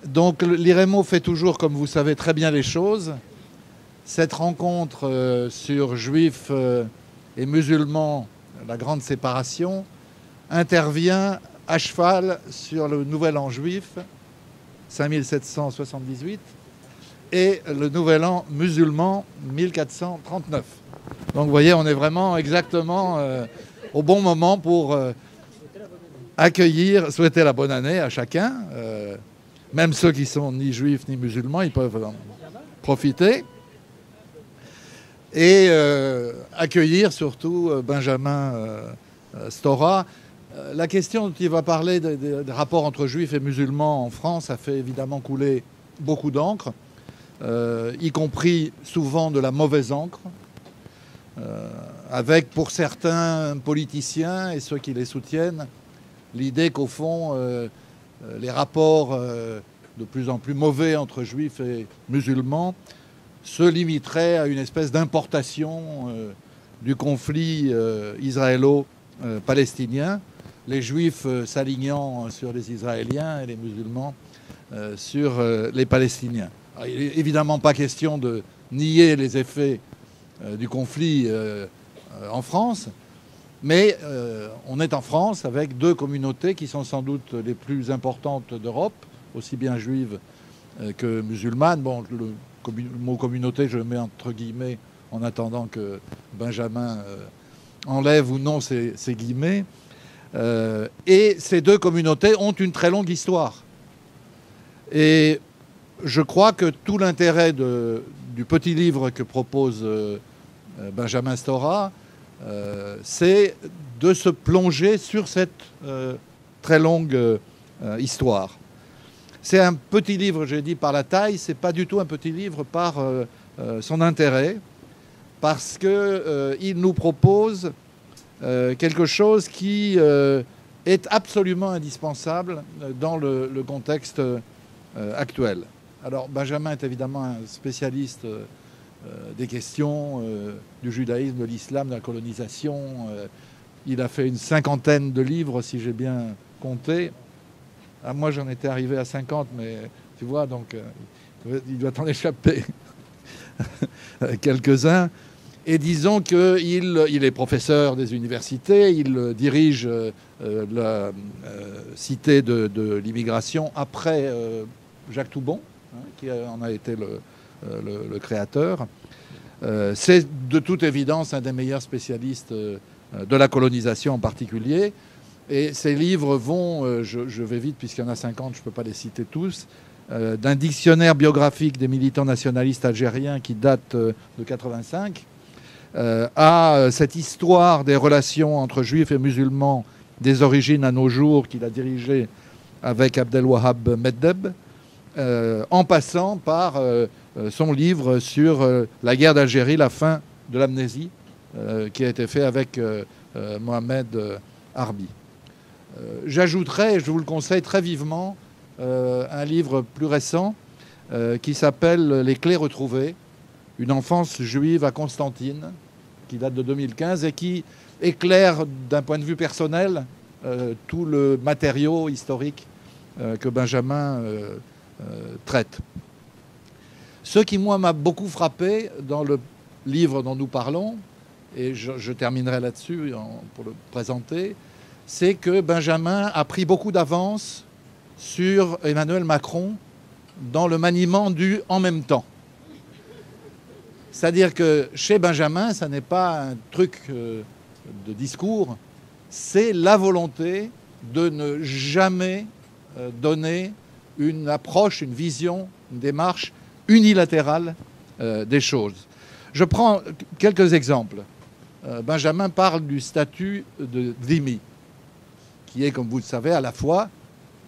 Donc l'IREMO fait toujours, comme vous savez très bien les choses. Cette rencontre sur juifs et musulmans, la grande séparation, intervient à cheval sur le Nouvel An juif, 5778, et le Nouvel An musulman, 1439. Donc vous voyez, on est vraiment exactement au bon moment pour accueillir, souhaiter la bonne année à chacun. Même ceux qui sont ni juifs ni musulmans, ils peuvent en profiter. Et accueillir surtout Benjamin Stora. La question dont il va parler des rapports entre juifs et musulmans en France a fait évidemment couler beaucoup d'encre, y compris souvent de la mauvaise encre, avec pour certains politiciens et ceux qui les soutiennent l'idée qu'au fond les rapports de plus en plus mauvais entre juifs et musulmans se limiteraient à une espèce d'importation du conflit israélo-palestinien, les juifs s'alignant sur les Israéliens et les musulmans sur les Palestiniens. Alors, il n'est évidemment pas question de nier les effets du conflit en France, mais on est en France avec deux communautés qui sont sans doute les plus importantes d'Europe, aussi bien juives que musulmanes. Bon, le mot communauté, je le mets entre guillemets en attendant que Benjamin enlève ou non ces guillemets. Et ces deux communautés ont une très longue histoire. Et je crois que tout l'intérêt du petit livre que propose Benjamin Stora, c'est de se plonger sur cette très longue histoire. C'est un petit livre, j'ai dit, par la taille, c'est pas du tout un petit livre par son intérêt, parce qu'il nous propose quelque chose qui est absolument indispensable dans le contexte actuel. Alors Benjamin est évidemment un spécialiste des questions du judaïsme, de l'islam, de la colonisation. Il a fait une cinquantaine de livres, si j'ai bien compté. Ah, moi, j'en étais arrivé à 50, mais tu vois, donc il doit t'en échapper quelques-uns. Et disons qu'il est professeur des universités, il dirige la cité de l'immigration après Jacques Toubon, hein, qui en a été le créateur. C'est de toute évidence un des meilleurs spécialistes de la colonisation en particulier. Et ces livres vont, je vais vite puisqu'il y en a 50, je ne peux pas les citer tous, d'un dictionnaire biographique des militants nationalistes algériens qui date de 85, à cette histoire des relations entre juifs et musulmans des origines à nos jours qu'il a dirigé avec Abdelwahab Meddeb, en passant par son livre sur la guerre d'Algérie, la fin de l'amnésie, qui a été fait avec Mohamed Harbi. J'ajouterai, et je vous le conseille très vivement, un livre plus récent qui s'appelle « Les clés retrouvées », une enfance juive à Constantine, qui date de 2015 et qui éclaire d'un point de vue personnel tout le matériau historique que Benjamin traite. Ce qui, moi, m'a beaucoup frappé dans le livre dont nous parlons, et je terminerai là-dessus pour le présenter, c'est que Benjamin a pris beaucoup d'avance sur Emmanuel Macron dans le maniement du « en même temps ». C'est-à-dire que chez Benjamin, ça n'est pas un truc de discours, c'est la volonté de ne jamais donner une approche, une vision, une démarche unilatérale des choses. Je prends quelques exemples. Benjamin parle du statut de dhimmi, qui est, comme vous le savez, à la fois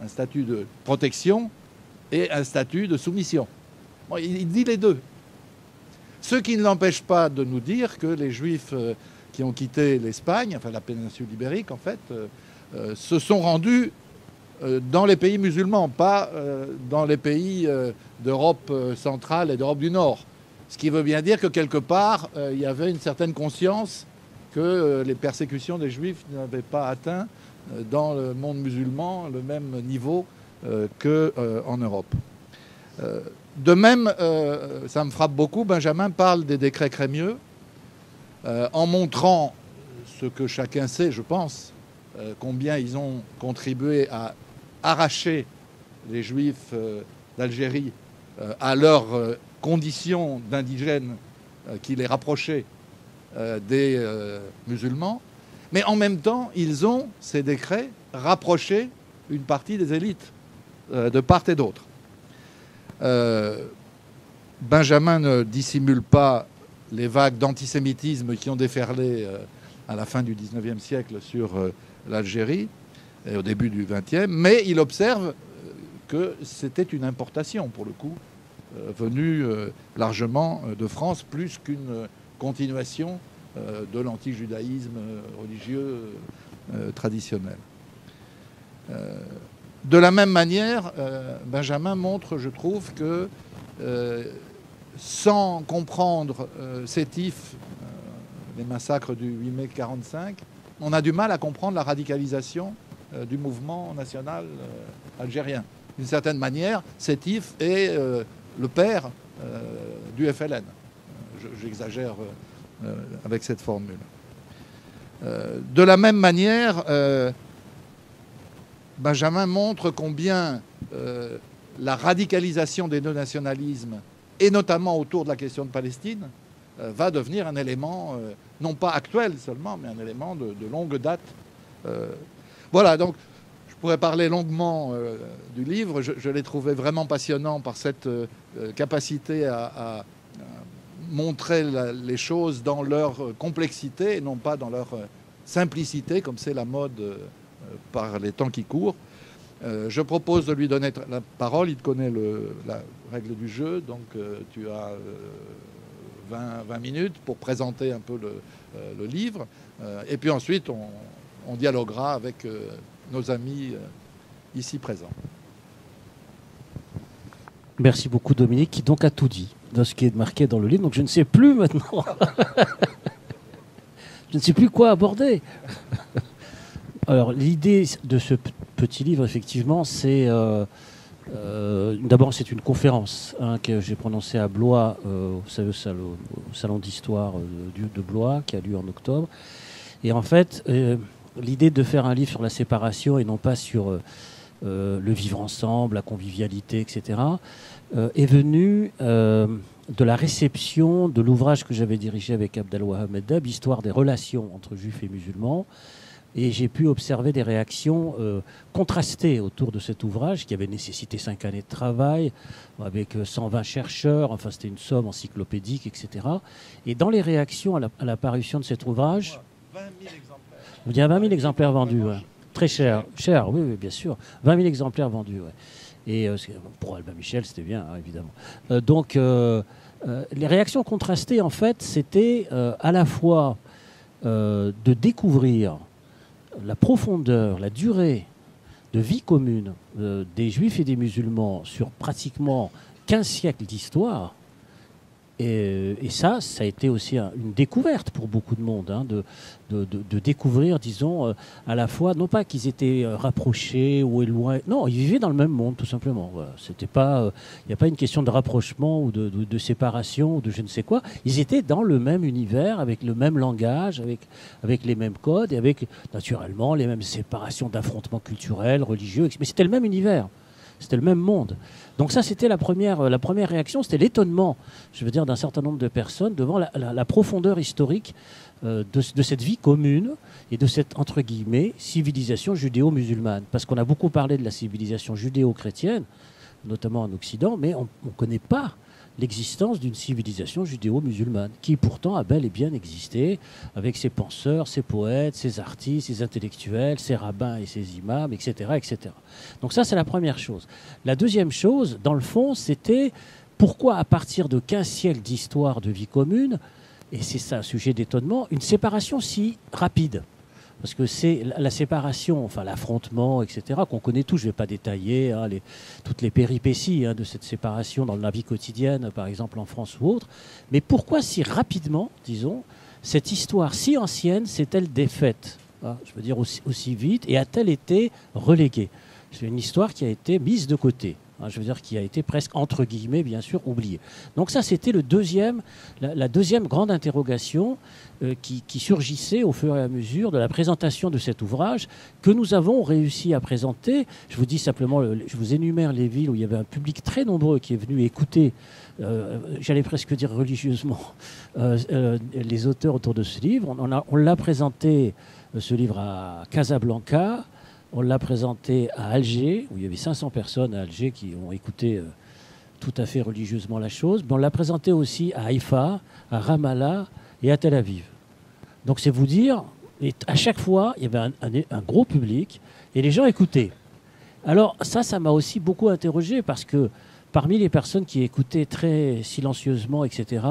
un statut de protection et un statut de soumission. Bon, il dit les deux. Ce qui ne l'empêche pas de nous dire que les Juifs qui ont quitté l'Espagne, enfin la péninsule ibérique en fait, se sont rendus dans les pays musulmans, pas dans les pays d'Europe centrale et d'Europe du Nord. Ce qui veut bien dire que quelque part, il y avait une certaine conscience que les persécutions des Juifs n'avaient pas atteint dans le monde musulman le même niveau qu'en Europe. De même, ça me frappe beaucoup, Benjamin parle des décrets Crémieux, en montrant ce que chacun sait, je pense, combien ils ont contribué à arracher les Juifs d'Algérie à leurs conditions d'indigènes qui les rapprochaient des musulmans. Mais en même temps, ils ont, ces décrets, rapproché une partie des élites de part et d'autre. Benjamin ne dissimule pas les vagues d'antisémitisme qui ont déferlé à la fin du XIXe siècle sur l'Algérie et au début du XXe, mais il observe que c'était une importation, pour le coup, venue largement de France, plus qu'une continuation de l'anti-judaïsme religieux traditionnel. De la même manière, Benjamin montre, je trouve, que sans comprendre Sétif, les massacres du 8 mai 1945, on a du mal à comprendre la radicalisation du mouvement national algérien. D'une certaine manière, Sétif est le père du FLN. J'exagère avec cette formule. De la même manière, Benjamin montre combien la radicalisation des deux-nationalismes, et notamment autour de la question de Palestine, va devenir un élément, non pas actuel seulement, mais un élément de longue date. Voilà, donc je pourrais parler longuement du livre. Je l'ai trouvé vraiment passionnant par cette capacité à montrer les choses dans leur complexité et non pas dans leur simplicité, comme c'est la mode par les temps qui courent. Je propose de lui donner la parole. Il connaît la règle du jeu, donc tu as 20 minutes pour présenter un peu le livre. Et puis ensuite, on dialoguera avec nos amis ici présents. Merci beaucoup Dominique, qui donc a tout dit de ce qui est marqué dans le livre. Donc je ne sais plus maintenant. Je ne sais plus quoi aborder. Alors l'idée de ce petit livre, effectivement, c'est... d'abord, c'est une conférence que j'ai prononcée à Blois, au salon d'histoire de Blois, qui a lieu en octobre. Et en fait, l'idée de faire un livre sur la séparation et non pas sur le vivre ensemble, la convivialité, etc., est venue de la réception de l'ouvrage que j'avais dirigé avec Abdelwahab Meddeb, Histoire des relations entre juifs et musulmans. Et j'ai pu observer des réactions contrastées autour de cet ouvrage qui avait nécessité 5 années de travail, avec 120 chercheurs, enfin c'était une somme encyclopédique, etc. Et dans les réactions à la parution de cet ouvrage... 20 000 exemplaires. Il y a 20 000 exemplaires vendus, ouais. Très cher. Cher, oui, oui, bien sûr. 20 000 exemplaires vendus, ouais. Et pour Albin Michel, c'était bien, hein, évidemment. Donc, les réactions contrastées, en fait, c'était à la fois de découvrir la profondeur, la durée de vie commune des juifs et des musulmans sur pratiquement 15 siècles d'histoire. Et ça a été aussi une découverte pour beaucoup de monde, hein, de découvrir, disons, à la fois, non pas qu'ils étaient rapprochés ou éloignés, non, ils vivaient dans le même monde, tout simplement. Voilà. C'était pas, il n'y a pas une question de rapprochement ou de séparation ou de je ne sais quoi. Ils étaient dans le même univers, avec le même langage, avec les mêmes codes et avec, naturellement, les mêmes séparations d'affrontements culturels, religieux, mais c'était le même univers. C'était le même monde. Donc ça, c'était la première réaction, c'était l'étonnement, je veux dire, d'un certain nombre de personnes devant la profondeur historique de cette vie commune et de cette, entre guillemets, civilisation judéo-musulmane. Parce qu'on a beaucoup parlé de la civilisation judéo-chrétienne, notamment en Occident, mais on ne connaît pas l'existence d'une civilisation judéo-musulmane, qui pourtant a bel et bien existé, avec ses penseurs, ses poètes, ses artistes, ses intellectuels, ses rabbins et ses imams, etc. etc. Donc ça, c'est la première chose. La deuxième chose, dans le fond, c'était pourquoi, à partir de 15 siècles d'histoire de vie commune, et c'est ça, sujet d'étonnement, une séparation si rapide. Parce que c'est la séparation, enfin l'affrontement, etc., qu'on connaît tous. Je ne vais pas détailler hein, toutes les péripéties hein, de cette séparation dans la vie quotidienne, par exemple en France ou autre. Mais pourquoi si rapidement, disons, cette histoire si ancienne s'est-elle défaite, hein, je veux dire aussi vite, et a-t-elle été reléguée? C'est une histoire qui a été mise de côté. Je veux dire, qui a été presque, entre guillemets, bien sûr, oubliée. Donc ça, c'était la deuxième grande interrogation qui surgissait au fur et à mesure de la présentation de cet ouvrage que nous avons réussi à présenter. Je vous dis simplement, je vous énumère les villes où il y avait un public très nombreux qui est venu écouter, j'allais presque dire religieusement, les auteurs autour de ce livre. On l'a présenté, ce livre, à Casablanca. On l'a présenté à Alger, où il y avait 500 personnes à Alger qui ont écouté tout à fait religieusement la chose. Mais on l'a présenté aussi à Haïfa, à Ramallah et à Tel Aviv. Donc c'est vous dire, et à chaque fois, il y avait un gros public et les gens écoutaient. Alors ça m'a aussi beaucoup interrogé parce que parmi les personnes qui écoutaient très silencieusement, etc.,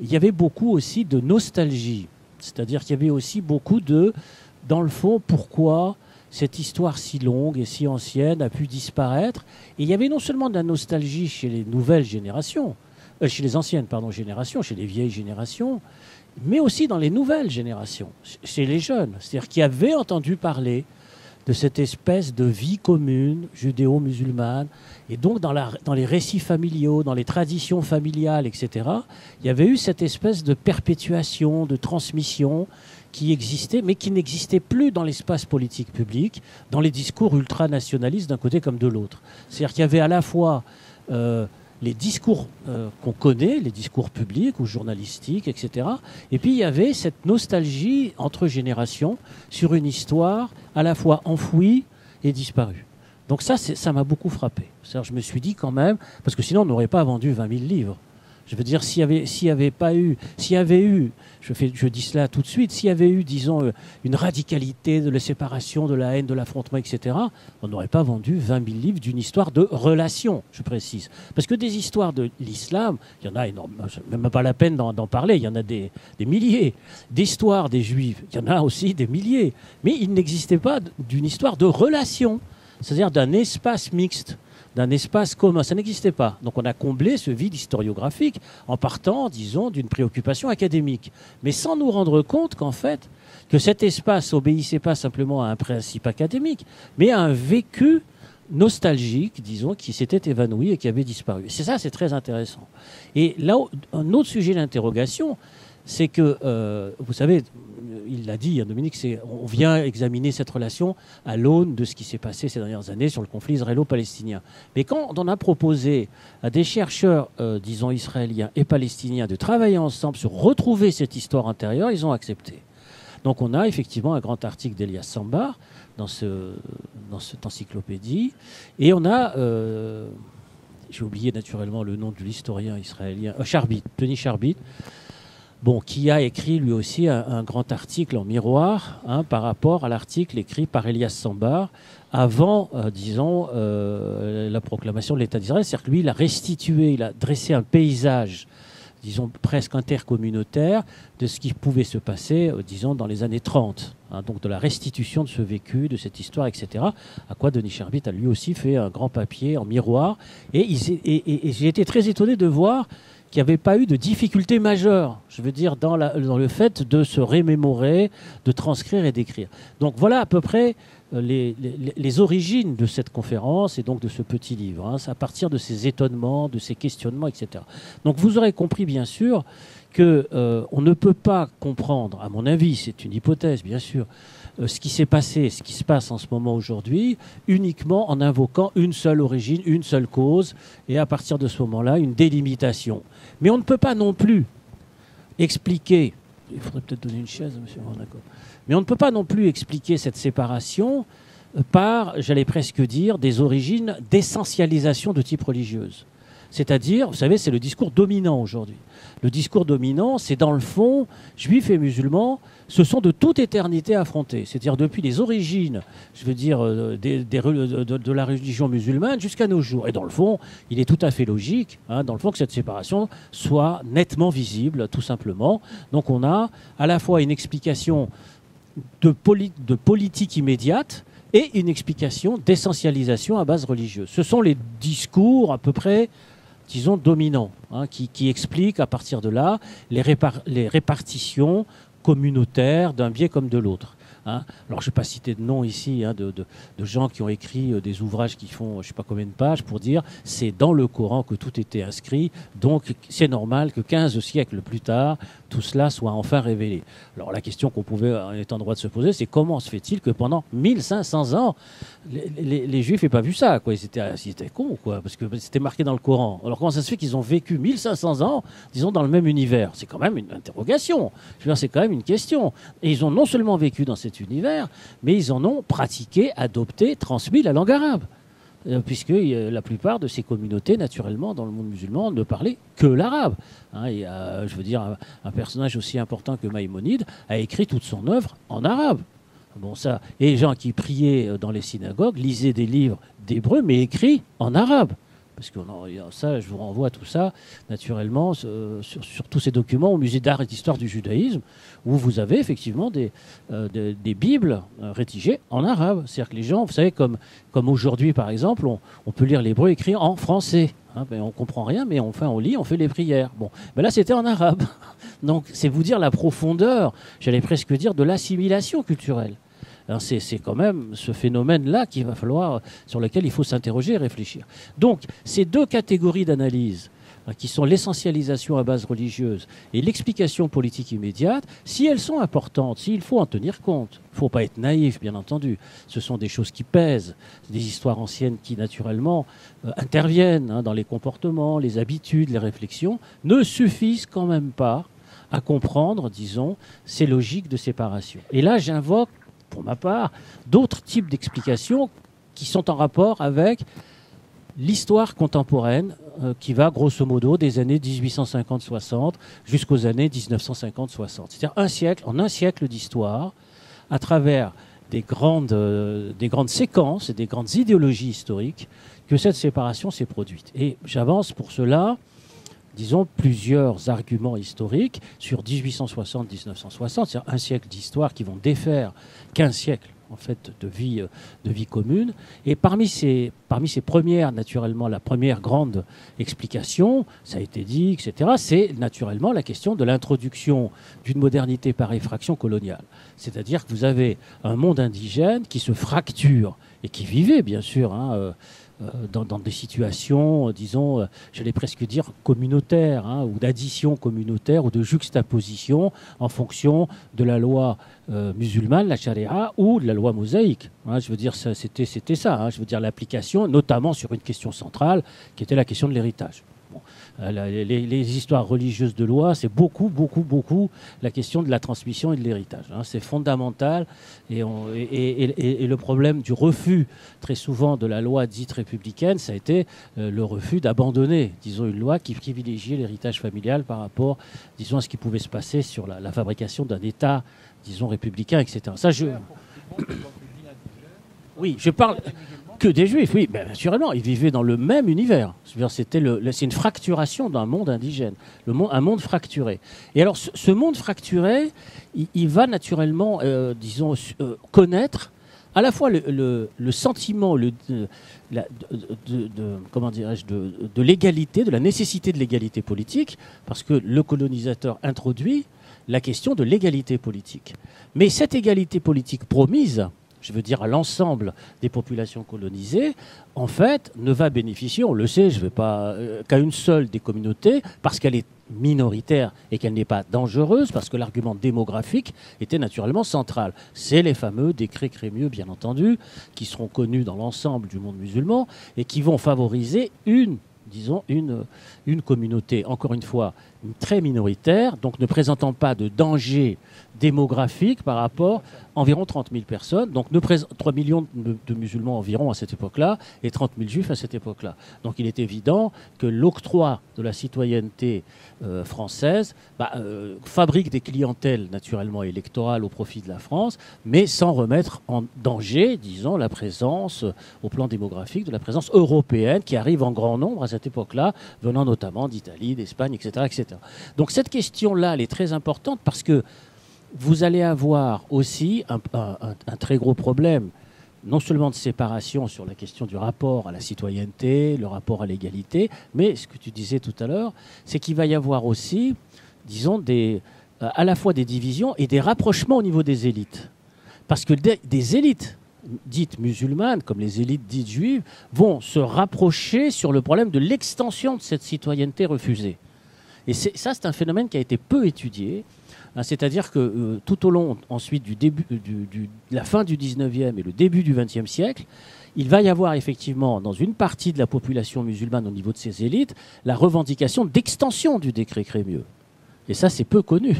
il y avait beaucoup aussi de nostalgie. C'est-à-dire qu'il y avait aussi beaucoup dans le fond, pourquoi cette histoire si longue et si ancienne a pu disparaître. Et il y avait non seulement de la nostalgie chez les nouvelles générations, chez les anciennes générations, chez les vieilles générations, mais aussi dans les nouvelles générations, chez les jeunes, c'est-à-dire qui avaient entendu parler de cette espèce de vie commune judéo-musulmane. Et donc dans les récits familiaux, dans les traditions familiales, etc., il y avait eu cette espèce de perpétuation, de transmission qui existait, mais qui n'existait plus dans l'espace politique public, dans les discours ultranationalistes d'un côté comme de l'autre. C'est-à-dire qu'il y avait à la fois les discours qu'on connaît, les discours publics ou journalistiques, etc. Et puis il y avait cette nostalgie entre générations sur une histoire à la fois enfouie et disparue. Donc ça m'a beaucoup frappé. C'est-à-dire, je me suis dit quand même, parce que sinon on n'aurait pas vendu 20 000 livres. Je veux dire, s'il y avait eu, je dis cela tout de suite, s'il y avait eu, disons, une radicalité de la séparation, de la haine, de l'affrontement, etc., on n'aurait pas vendu 20 000 livres d'une histoire de relation, je précise. Parce que des histoires de l'islam, il y en a énormément, même pas la peine d'en parler, il y en a des milliers. D'histoires des juifs, il y en a aussi des milliers. Mais il n'existait pas d'une histoire de relation, c'est-à-dire d'un espace mixte, d'un espace commun. Ça n'existait pas. Donc on a comblé ce vide historiographique en partant, disons, d'une préoccupation académique. Mais sans nous rendre compte qu'en fait, que cet espace obéissait pas simplement à un principe académique, mais à un vécu nostalgique, disons, qui s'était évanoui et qui avait disparu. C'est ça, c'est très intéressant. Et là, un autre sujet d'interrogation, c'est que, vous savez, il l'a dit, Dominique, on vient examiner cette relation à l'aune de ce qui s'est passé ces dernières années sur le conflit israélo-palestinien. Mais quand on a proposé à des chercheurs, disons, israéliens et palestiniens de travailler ensemble sur retrouver cette histoire intérieure, ils ont accepté. Donc on a effectivement un grand article d'Elias Sambar dans cette encyclopédie. Et on a, j'ai oublié naturellement le nom de l'historien israélien, Charbit, Tony Charbit, qui a écrit lui aussi un grand article en miroir par rapport à l'article écrit par Elias Sambar avant, disons, la proclamation de l'État d'Israël. C'est-à-dire que lui, il a restitué, il a dressé un paysage, disons, presque intercommunautaire de ce qui pouvait se passer, disons, dans les années 30. Donc de la restitution de ce vécu, de cette histoire, etc. À quoi Denis Charbit a lui aussi fait un grand papier en miroir. Et j'ai été très étonné de voir qu'il n'y avait pas eu de difficulté majeure, je veux dire, dans le fait de se remémorer, de transcrire et d'écrire. Donc voilà à peu près les origines de cette conférence et donc de ce petit livre. C'est à partir de ces étonnements, de ces questionnements, etc. Donc vous aurez compris, bien sûr, qu'on ne peut pas comprendre, à mon avis, c'est une hypothèse, bien sûr, ce qui s'est passé, ce qui se passe en ce moment aujourd'hui, uniquement en invoquant une seule origine, une seule cause, et à partir de ce moment-là, une délimitation. Mais on ne peut pas non plus expliquer, il faudrait peut-être donner une chaise, monsieur, d'accord. Mais on ne peut pas non plus expliquer cette séparation par, j'allais presque dire, des origines d'essentialisation de type religieuse. C'est-à-dire, vous savez, c'est le discours dominant aujourd'hui. Le discours dominant, c'est dans le fond, juifs et musulmans, ce sont de toute éternité affrontés. C'est-à-dire depuis les origines, je veux dire, de la religion musulmane jusqu'à nos jours. Et dans le fond, il est tout à fait logique, dans le fond, que cette séparation soit nettement visible, tout simplement. Donc on a à la fois une explication de politique immédiate et une explication d'essentialisation à base religieuse. Ce sont les discours à peu près, disons, dominants, qui expliquent à partir de là les répartitions communautaires d'un biais comme de l'autre. Hein. Alors, je ne vais pas citer de noms ici de gens qui ont écrit des ouvrages qui font je ne sais pas combien de pages pour dire c'est dans le Coran que tout était inscrit, donc c'est normal que 15 siècles plus tard, tout cela soit enfin révélé. Alors, la question qu'on pouvait être en droit de se poser, c'est comment se fait-il que pendant 1500 ans, les Juifs n'aient pas vu ça, quoi. Ils étaient cons, quoi, parce que c'était marqué dans le Coran. Alors, comment ça se fait qu'ils ont vécu 1500 ans, disons, dans le même univers? C'est quand même une interrogation. Je veux dire, c'est quand même une question. Et ils ont non seulement vécu dans cet univers, mais ils en ont pratiqué, adopté, transmis la langue arabe. Puisque la plupart de ces communautés, naturellement, dans le monde musulman, ne parlaient que l'arabe. Hein, et, je veux dire, un personnage aussi important que Maïmonide a écrit toute son œuvre en arabe. Bon, ça, et les gens qui priaient dans les synagogues lisaient des livres d'hébreu, mais écrits en arabe. Parce que ça, je vous renvoie à tout ça, naturellement, sur tous ces documents au musée d'art et d'histoire du judaïsme, où vous avez effectivement des Bibles rédigées en arabe. C'est-à-dire que les gens, vous savez, comme aujourd'hui, par exemple, on peut lire l'hébreu écrit en français. Hein, ben, on ne comprend rien, mais enfin, on lit, on fait les prières. Bon, ben là, c'était en arabe. Donc, c'est vous dire la profondeur, j'allais presque dire, de l'assimilation culturelle. C'est quand même ce phénomène-là sur lequel il faut s'interroger et réfléchir. Donc, ces deux catégories d'analyse, qui sont l'essentialisation à base religieuse et l'explication politique immédiate, si elles sont importantes, s'il faut en tenir compte, il ne faut pas être naïf, bien entendu, ce sont des choses qui pèsent, des histoires anciennes qui, naturellement, interviennent dans les comportements, les habitudes, les réflexions, ne suffisent quand même pas à comprendre, disons, ces logiques de séparation. Et là, j'invoque, pour ma part, d'autres types d'explications qui sont en rapport avec l'histoire contemporaine qui va grosso modo des années 1850-60 jusqu'aux années 1950-60. C'est-à-dire en un siècle d'histoire, à travers des grandes séquences et des grandes idéologies historiques, que cette séparation s'est produite. Et j'avance pour cela, disons, plusieurs arguments historiques sur 1860-1960, c'est-à-dire un siècle d'histoire qui vont défaire 15 siècles en fait, de vie commune. Et parmi ces premières, naturellement, la première grande explication, ça a été dit, etc., c'est naturellement la question de l'introduction d'une modernité par effraction coloniale. C'est-à-dire que vous avez un monde indigène qui se fracture et qui vivait, bien sûr, dans des situations, disons, j'allais presque dire communautaires, ou d'addition communautaire ou de juxtaposition en fonction de la loi musulmane, la charia, ou de la loi mosaïque. Je veux dire, c'était ça. Je veux dire, l'application, notamment sur une question centrale, qui était la question de l'héritage. Bon. Les histoires religieuses de loi, c'est beaucoup la question de la transmission et de l'héritage. C'est fondamental. Et le problème du refus, très souvent, de la loi dite républicaine, ça a été le refus d'abandonner, disons, une loi qui privilégiait l'héritage familial par rapport, disons, à ce qui pouvait se passer sur la fabrication d'un État, disons, républicain, etc. Ça, oui, je parle que des Juifs, oui, mais naturellement, ils vivaient dans le même univers. C'est une fracturation d'un monde indigène, un monde fracturé. Et alors, ce monde fracturé, il va naturellement, disons, connaître à la fois le sentiment comment dirais-je, de l'égalité, de la nécessité de l'égalité politique, parce que le colonisateur introduit la question de l'égalité politique. Mais cette égalité politique promise, je veux dire à l'ensemble des populations colonisées, en fait, ne va bénéficier, on le sait, je ne vais pas, qu'à une seule des communautés, parce qu'elle est minoritaire et qu'elle n'est pas dangereuse, parce que l'argument démographique était naturellement central. C'est les fameux décrets Crémieux, bien entendu, qui seront connus dans l'ensemble du monde musulman et qui vont favoriser une communauté, encore une fois, très minoritaire, donc ne présentant pas de danger démographique par rapport à environ 30 000 personnes, donc 3 millions de musulmans environ à cette époque-là, et 30 000 juifs à cette époque-là. Donc il est évident que l'octroi de la citoyenneté française fabrique des clientèles naturellement électorales au profit de la France, mais sans remettre en danger, disons, la présence au plan démographique de la présence européenne qui arrive en grand nombre à cette époque-là, venant notamment d'Italie, d'Espagne, etc., etc. Donc cette question-là, elle est très importante parce que vous allez avoir aussi un très gros problème, non seulement de séparation sur la question du rapport à la citoyenneté, le rapport à l'égalité, mais ce que tu disais tout à l'heure, c'est qu'il va y avoir aussi, disons, à la fois des divisions et des rapprochements au niveau des élites. parce que des élites dites musulmanes, comme les élites dites juives, vont se rapprocher sur le problème de l'extension de cette citoyenneté refusée. Et ça, c'est un phénomène qui a été peu étudié. C'est-à-dire que tout au long, ensuite, de la fin du 19e et le début du 20e siècle, il va y avoir effectivement, dans une partie de la population musulmane au niveau de ces élites, la revendication d'extension du décret Crémieux. Et ça, c'est peu connu,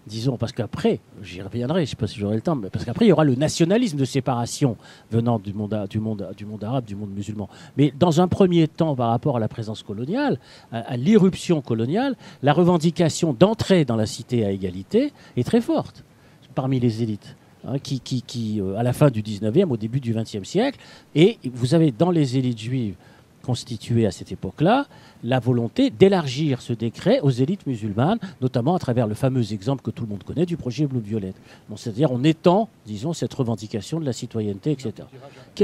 disons, parce qu'après, j'y reviendrai, je ne sais pas si j'aurai le temps, mais parce qu'après, il y aura le nationalisme de séparation venant du monde arabe, du monde musulman. Mais dans un premier temps, par rapport à la présence coloniale, à l'irruption coloniale, la revendication d'entrer dans la cité à égalité est très forte parmi les élites. Qui à la fin du 19e, au début du 20e siècle, et vous avez dans les élites juives constituées à cette époque-là, la volonté d'élargir ce décret aux élites musulmanes, notamment à travers le fameux exemple que tout le monde connaît du projet Bleu-Violette. Bon, c'est-à-dire on étend, disons, cette revendication de la citoyenneté, etc.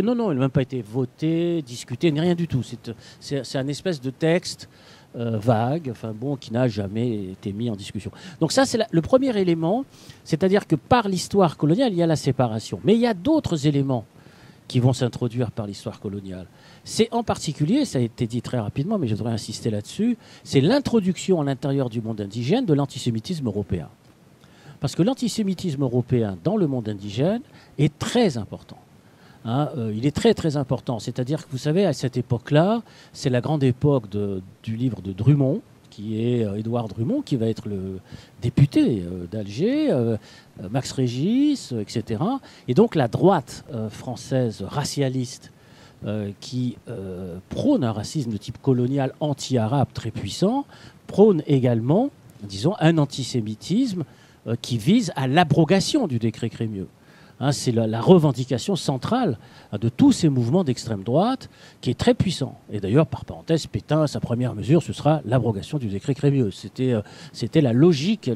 Non, elle n'a même pas été votée, discutée, ni rien du tout. C'est un espèce de texte vague, qui n'a jamais été mis en discussion. Donc ça, c'est le premier élément, c'est-à-dire que par l'histoire coloniale, il y a la séparation. Mais il y a d'autres éléments qui vont s'introduire par l'histoire coloniale. C'est en particulier, ça a été dit très rapidement, mais je voudrais insister là-dessus, c'est l'introduction à l'intérieur du monde indigène de l'antisémitisme européen. Parce que l'antisémitisme européen dans le monde indigène est très important. Il est très très important. C'est-à-dire que vous savez, à cette époque-là, c'est la grande époque du livre de Drummond, qui est Édouard Drummond, qui va être le député d'Alger, Max Régis, etc. Et donc la droite française racialiste qui prône un racisme de type colonial anti-arabe très puissant, prône également, disons, un antisémitisme qui vise à l'abrogation du décret Crémieux. C'est la revendication centrale de tous ces mouvements d'extrême droite qui est très puissant. Et d'ailleurs, par parenthèse, Pétain, sa première mesure, ce sera l'abrogation du décret Crémieux. C'était la logique,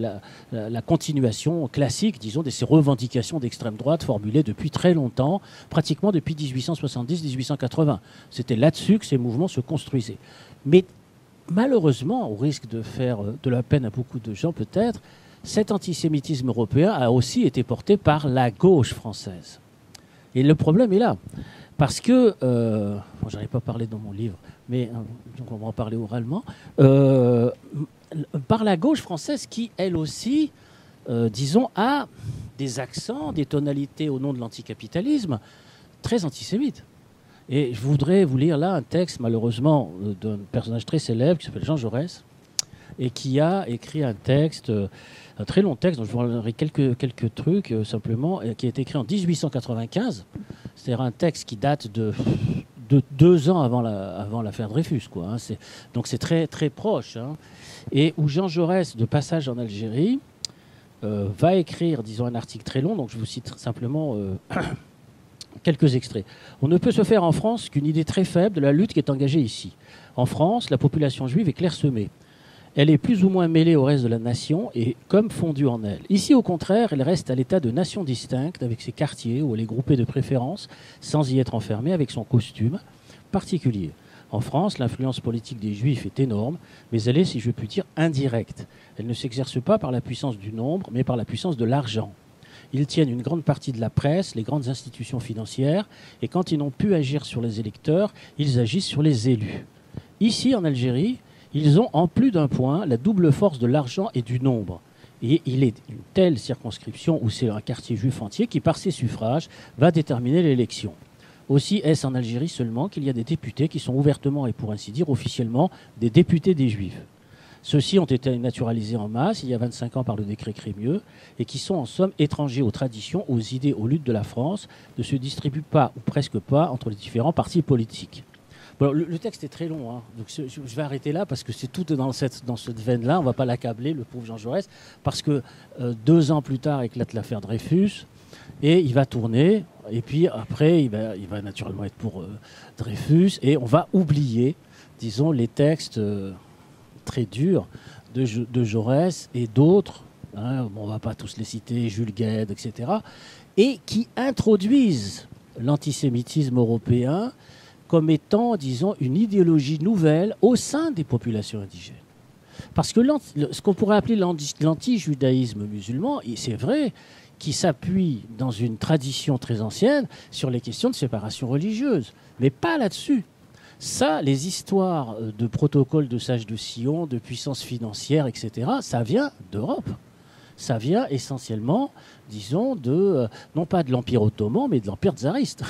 la continuation classique, disons, de ces revendications d'extrême droite formulées depuis très longtemps, pratiquement depuis 1870-1880. C'était là-dessus que ces mouvements se construisaient. Mais malheureusement, au risque de faire de la peine à beaucoup de gens peut-être, cet antisémitisme européen a aussi été porté par la gauche française. Et le problème est là. Parce que, j'en ai pas parlé dans mon livre, mais donc on va en parler oralement, par la gauche française qui, elle aussi, disons, a des accents, des tonalités au nom de l'anticapitalisme très antisémites. Et je voudrais vous lire là un texte, malheureusement, d'un personnage très célèbre qui s'appelle Jean Jaurès, et qui a écrit un texte, un très long texte, dont je vous donnerai quelques trucs simplement, qui a été écrit en 1895. C'est-à-dire un texte qui date de 2 ans avant l'affaire Dreyfus, quoi. Donc c'est très, très proche. Et où Jean Jaurès, de passage en Algérie, va écrire, disons, un article très long, donc je vous cite simplement quelques extraits. On ne peut se faire en France qu'une idée très faible de la lutte qui est engagée ici. En France, la population juive est clairsemée. Elle est plus ou moins mêlée au reste de la nation et comme fondue en elle. Ici, au contraire, elle reste à l'état de nation distincte avec ses quartiers où elle est groupée de préférence sans y être enfermée avec son costume particulier. En France, l'influence politique des Juifs est énorme, mais elle est, si je puis dire, indirecte. Elle ne s'exerce pas par la puissance du nombre, mais par la puissance de l'argent. Ils tiennent une grande partie de la presse, les grandes institutions financières, et quand ils n'ont pu agir sur les électeurs, ils agissent sur les élus. Ici, en Algérie, ils ont en plus d'un point la double force de l'argent et du nombre. Et il est une telle circonscription où c'est un quartier juif entier qui, par ses suffrages, va déterminer l'élection. Aussi est-ce en Algérie seulement qu'il y a des députés qui sont ouvertement et pour ainsi dire officiellement des députés des Juifs. Ceux-ci ont été naturalisés en masse il y a 25 ans par le décret Crémieux et qui sont en somme étrangers aux traditions, aux idées, aux luttes de la France, ne se distribuent pas ou presque pas entre les différents partis politiques. Bon, le texte est très long, donc je vais arrêter là parce que c'est tout dans cette veine-là. On ne va pas l'accabler, le pauvre Jean Jaurès, parce que 2 ans plus tard éclate l'affaire Dreyfus et il va tourner. Et puis après, il va naturellement être pour Dreyfus et on va oublier, disons, les textes très durs de Jaurès et d'autres. On ne va pas tous les citer, Jules Guesde, etc. Et qui introduisent l'antisémitisme européen comme étant, disons, une idéologie nouvelle au sein des populations indigènes. Parce que ce qu'on pourrait appeler l'anti-judaïsme musulman, c'est vrai, qui s'appuie dans une tradition très ancienne sur les questions de séparation religieuse, mais pas là-dessus. Ça, les histoires de protocoles de sages de Sion, de puissance financière, etc., ça vient d'Europe. Ça vient essentiellement, disons, non pas de l'Empire ottoman, mais de l'Empire tsariste,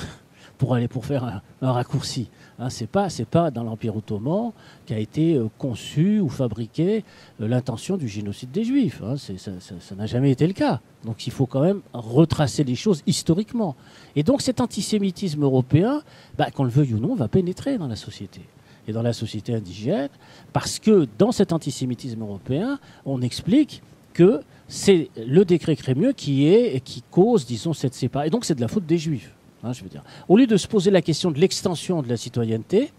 pour faire un raccourci. Hein, c'est pas dans l'Empire ottoman qu'a été conçu ou fabriqué l'intention du génocide des Juifs. Hein, ça n'a jamais été le cas. Donc il faut quand même retracer les choses historiquement. Et donc cet antisémitisme européen, qu'on le veuille ou non, va pénétrer dans la société. Et dans la société indigène, parce que dans cet antisémitisme européen, on explique que c'est le décret Crémieux qui cause, disons, cette séparation. Et donc c'est de la faute des Juifs. Hein, je veux dire. Au lieu de se poser la question de l'extension de la citoyenneté,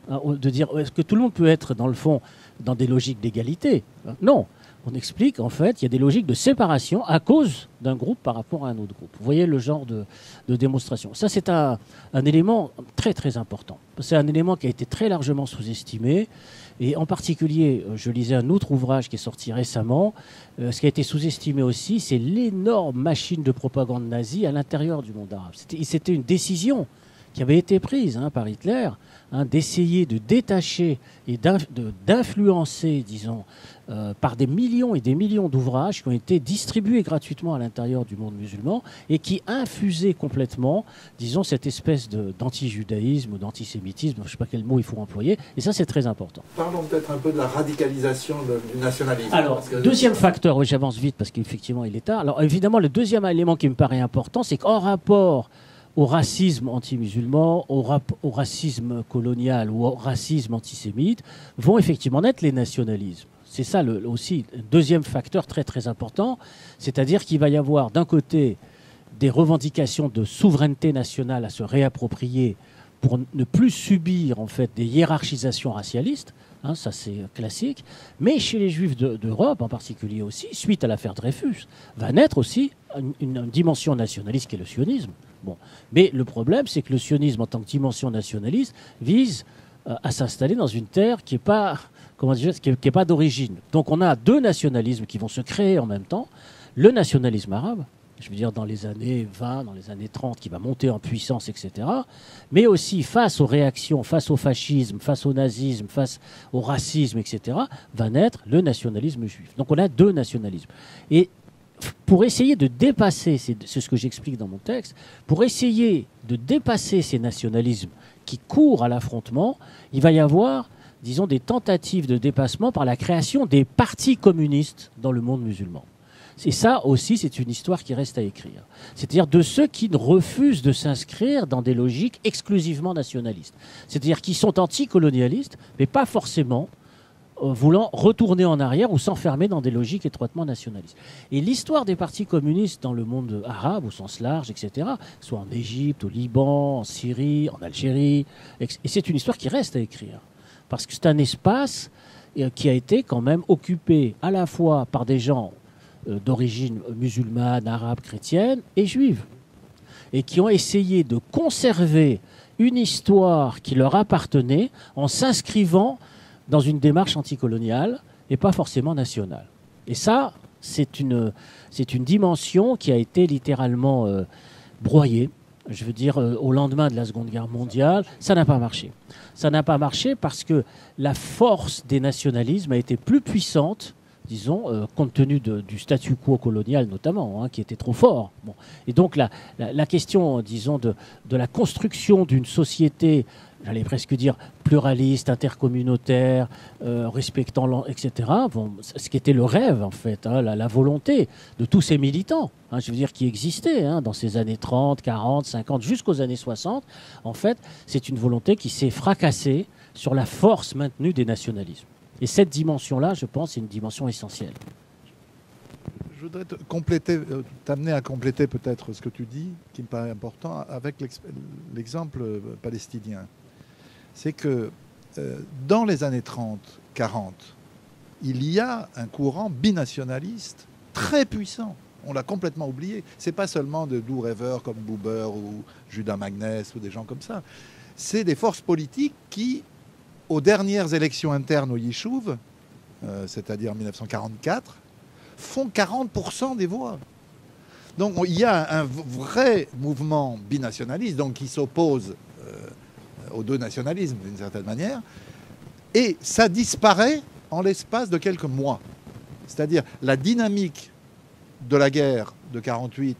hein, de dire est-ce que tout le monde peut être, dans le fond, dans des logiques d'égalité, hein, non. On explique, en fait, il y a des logiques de séparation à cause d'un groupe par rapport à un autre groupe. Vous voyez le genre de démonstration. Ça, c'est un élément très, très important. C'est un élément qui a été très largement sous-estimé. Et en particulier, je lisais un autre ouvrage qui est sorti récemment. Ce qui a été sous-estimé aussi, c'est l'énorme machine de propagande nazie à l'intérieur du monde arabe. C'était une décision qui avait été prise par Hitler, d'essayer de détacher et d'influencer, disons, par des millions et des millions d'ouvrages qui ont été distribués gratuitement à l'intérieur du monde musulman et qui infusaient complètement, disons, cette espèce d'anti-judaïsme ou d'antisémitisme, je ne sais pas quel mot il faut employer, et ça c'est très important. Parlons peut-être un peu de la radicalisation du nationalisme. Alors, deuxième facteur, oui, j'avance vite parce qu'effectivement il est tard. Alors évidemment, le deuxième élément qui me paraît important, c'est qu'en rapport au racisme anti-musulman, au racisme colonial ou au racisme antisémite, vont effectivement naître les nationalismes. C'est ça aussi le deuxième facteur très très important, c'est-à-dire qu'il va y avoir d'un côté des revendications de souveraineté nationale à se réapproprier pour ne plus subir en fait des hiérarchisations racialistes, ça c'est classique, mais chez les Juifs d'Europe en particulier aussi, suite à l'affaire Dreyfus, va naître aussi une dimension nationaliste qui est le sionisme. Bon. Mais le problème, c'est que le sionisme en tant que dimension nationaliste vise à s'installer dans une terre qui n'est pas, qui est pas d'origine. Donc on a deux nationalismes qui vont se créer en même temps. Le nationalisme arabe, je veux dire dans les années 20, dans les années 30, qui va monter en puissance, etc. Mais aussi face aux réactions, face au fascisme, face au nazisme, face au racisme, etc., va naître le nationalisme juif. Donc on a deux nationalismes. Et pour essayer de dépasser, c'est ce que j'explique dans mon texte, pour essayer de dépasser ces nationalismes qui courent à l'affrontement, il va y avoir, disons, des tentatives de dépassement par la création des partis communistes dans le monde musulman. Et ça aussi, c'est une histoire qui reste à écrire. C'est-à-dire de ceux qui refusent de s'inscrire dans des logiques exclusivement nationalistes. C'est-à-dire qui sont anticolonialistes, mais pas forcément voulant retourner en arrière ou s'enfermer dans des logiques étroitement nationalistes. Et l'histoire des partis communistes dans le monde arabe, au sens large, etc., soit en Égypte, au Liban, en Syrie, en Algérie, et c'est une histoire qui reste à écrire. Parce que c'est un espace qui a été quand même occupé à la fois par des gens d'origine musulmane, arabe, chrétienne et juive, et qui ont essayé de conserver une histoire qui leur appartenait en s'inscrivant dans une démarche anticoloniale et pas forcément nationale. Et ça, c'est une dimension qui a été littéralement broyée. Je veux dire, au lendemain de la Seconde Guerre mondiale, ça n'a pas marché. Ça n'a pas marché parce que la force des nationalismes a été plus puissante, disons, compte tenu du statu quo colonial notamment, qui était trop fort. Bon. Et donc la question, disons, de la construction d'une société, j'allais presque dire pluraliste, intercommunautaire, respectant, etc., ce qui était le rêve, en fait, la volonté de tous ces militants, je veux dire, qui existaient dans ces années 30, 40, 50, jusqu'aux années 60, en fait, c'est une volonté qui s'est fracassée sur la force maintenue des nationalismes. Et cette dimension-là, je pense, c'est une dimension essentielle. Je voudrais t'amener à compléter peut-être ce que tu dis, qui me paraît important, avec l'exemple palestinien. C'est que dans les années 30, 40, il y a un courant binationaliste très puissant. On l'a complètement oublié. Ce n'est pas seulement de doux rêveurs comme Buber ou Judas Magnès ou des gens comme ça. C'est des forces politiques qui, aux dernières élections internes au Yishuv, c'est-à-dire 1944, font 40% des voix. Donc il y a un vrai mouvement binationaliste, donc qui s'oppose aux deux nationalismes d'une certaine manière, et ça disparaît en l'espace de quelques mois. C'est-à-dire la dynamique de la guerre de 48,